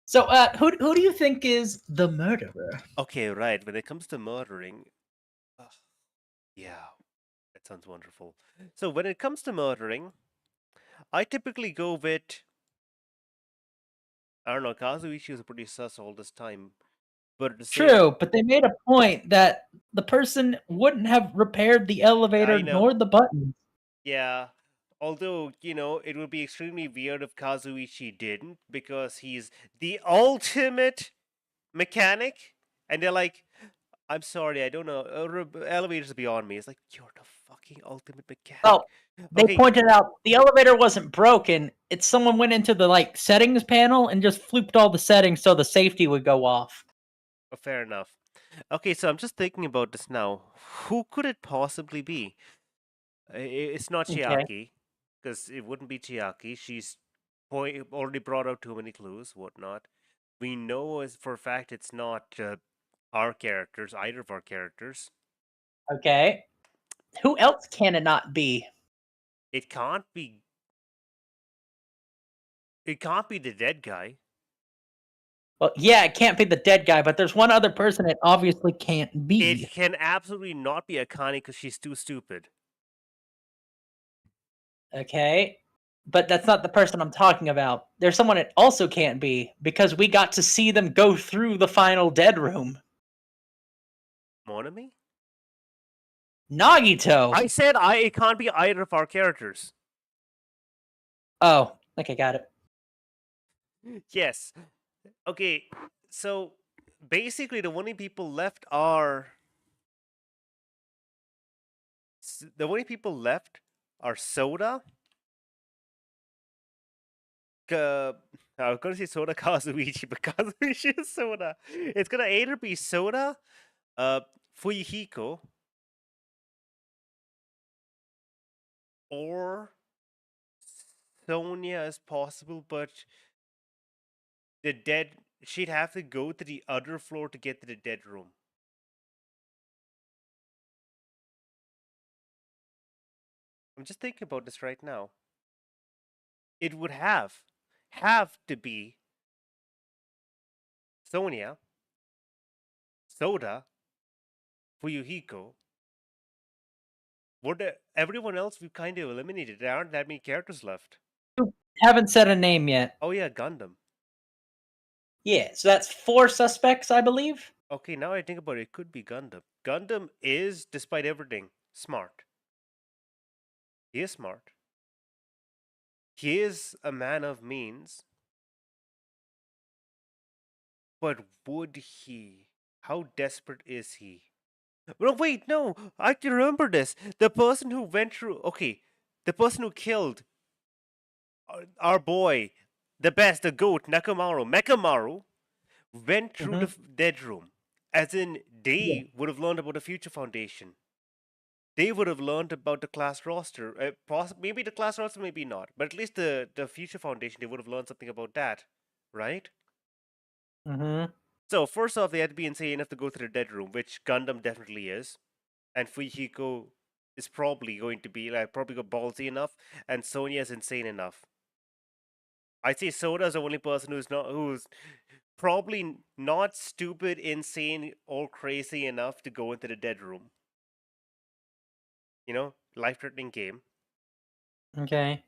So, who do you think is the murderer? Okay, right. When it comes to murdering, yeah, that sounds wonderful. So when it comes to murdering, I typically go with, I don't know, Kazuichi was pretty sus all this time. But at the same, True, but they made a point that the person wouldn't have repaired the elevator I know. nor the buttons. Yeah. Although, it would be extremely weird if Kazuichi didn't, because he's the ultimate mechanic. And they're like, I'm sorry, I don't know. Elevators beyond me. It's like, you're the fucking ultimate mechanic. Oh, they Okay. pointed out the elevator wasn't broken. It's someone went into the settings panel and just flooped all the settings so the safety would go off. Oh, fair enough. Okay, so I'm just thinking about this now. Who could it possibly be? It's not Okay. Chiaki, because it wouldn't be Chiaki. She's already brought out too many clues, whatnot. We know as for a fact it's not our characters, either of our characters. Okay. Who else can it not be? It can't be. It can't be the dead guy. Well, yeah, it can't be the dead guy, but there's one other person it obviously can't be. It can absolutely not be Akane because she's too stupid. Okay. But that's not the person I'm talking about. There's someone it also can't be because we got to see them go through the final dead room. Monami? Nagito. I said it can't be either of our characters. Oh, okay, got it. Yes. Okay, so basically the only people left are Soda. I was gonna say Soda Kazuichi, but Kazuichi is Soda. It's gonna either be Soda, Fuyuhiko, or Sonia as possible, but she'd have to go to the other floor to get to the dead room. I'm just thinking about this right now. It would have to be Sonia, Soda, Fuyuhiko. Everyone else we've kind of eliminated. There aren't that many characters left. You haven't said a name yet. Oh yeah, Gundam. Yeah, so that's 4 suspects, I believe. Okay, now I think about it, it could be Gundam. Gundam is, despite everything, smart. He is smart. He is a man of means. But would he? How desperate is he? No, wait, no. I can remember this. The person who went through. Okay, the person who killed our boy, the best, the goat, Mekamaru, went through the dead room. As in, they would have learned about the Future Foundation. They would have learned about the class roster. Maybe the class roster, maybe not. But at least the Future Foundation, they would have learned something about that, right? Mm-hmm. So first off, they had to be insane enough to go to the dead room, which Gundam definitely is, and Fuyuhiko is probably going to be probably go ballsy enough, and Sonia is insane enough. I'd say Soda is the only person who's probably not stupid, insane, or crazy enough to go into the dead room. Life-threatening game. Okay.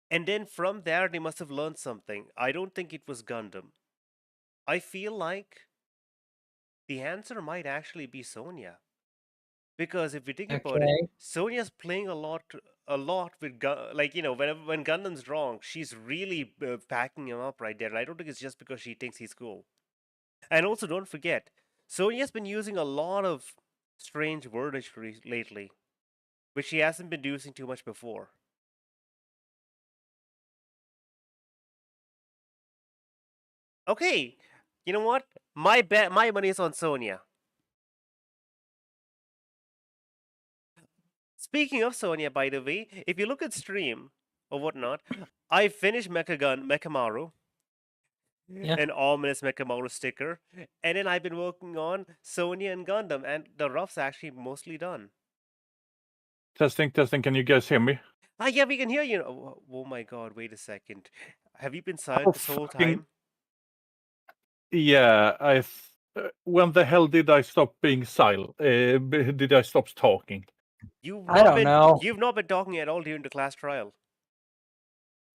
And then from there, they must have learned something. I don't think it was Gundam. I feel like the answer might actually be Sonia. Because if you think about it, Sonia's playing a lot with when Gundam's wrong, she's really backing him up right there. And I don't think it's just because she thinks he's cool. And also, don't forget, Sonia's been using a lot of strange wordage lately, which she hasn't been using too much before. Okay, you know what? My money is on Sonia. Speaking of Sonia, by the way, if you look at stream or whatnot, I finished Mekamaru. an ominous Mechamaru sticker, and then I've been working on Sonya and Gundam, and the rough's actually mostly done. Testing. Can you guys hear me? Yeah, we can hear you. Oh my god, wait a second. Have you been silent this whole time? Yeah, when the hell did I stop being silent? Did I stop talking? I don't know. You've not been talking at all during the class trial.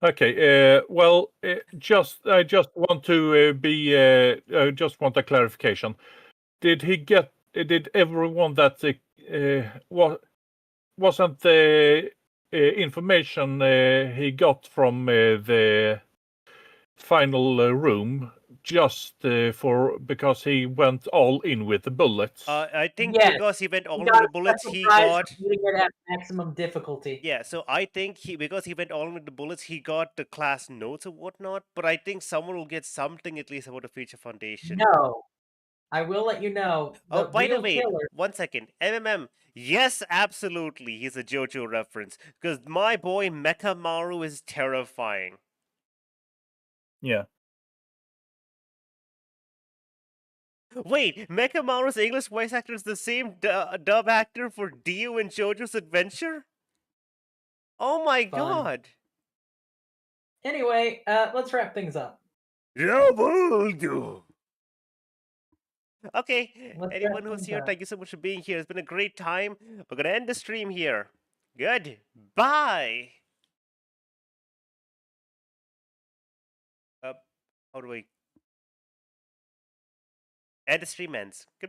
Okay. Well, I just want to just want a clarification. Did he get? Did everyone that wasn't the information he got from the final room just because he went all in with the bullets? I think Yes. because he went all He in got with the a bullets, special he prize got. for beating it at maximum difficulty. Yeah, so I think because he went all in with the bullets, he got the class notes or whatnot. But I think someone will get something at least about the Future Foundation. No, I will let you know. Oh, The by the real way, killer. 1 second. MMM. Yes, absolutely. He's a JoJo reference. Because my boy Mechamaru is terrifying. Yeah. Wait, Mechamaru's English voice actor is the same dub actor for Dio in JoJo's Adventure? Oh my god. Anyway, let's wrap things up. Robo-do. Okay, Let's anyone wrap who's things here, up. thank you so much for being here. It's been a great time. We're gonna end the stream here. Good. Bye. How do I... And the stream ends. Good.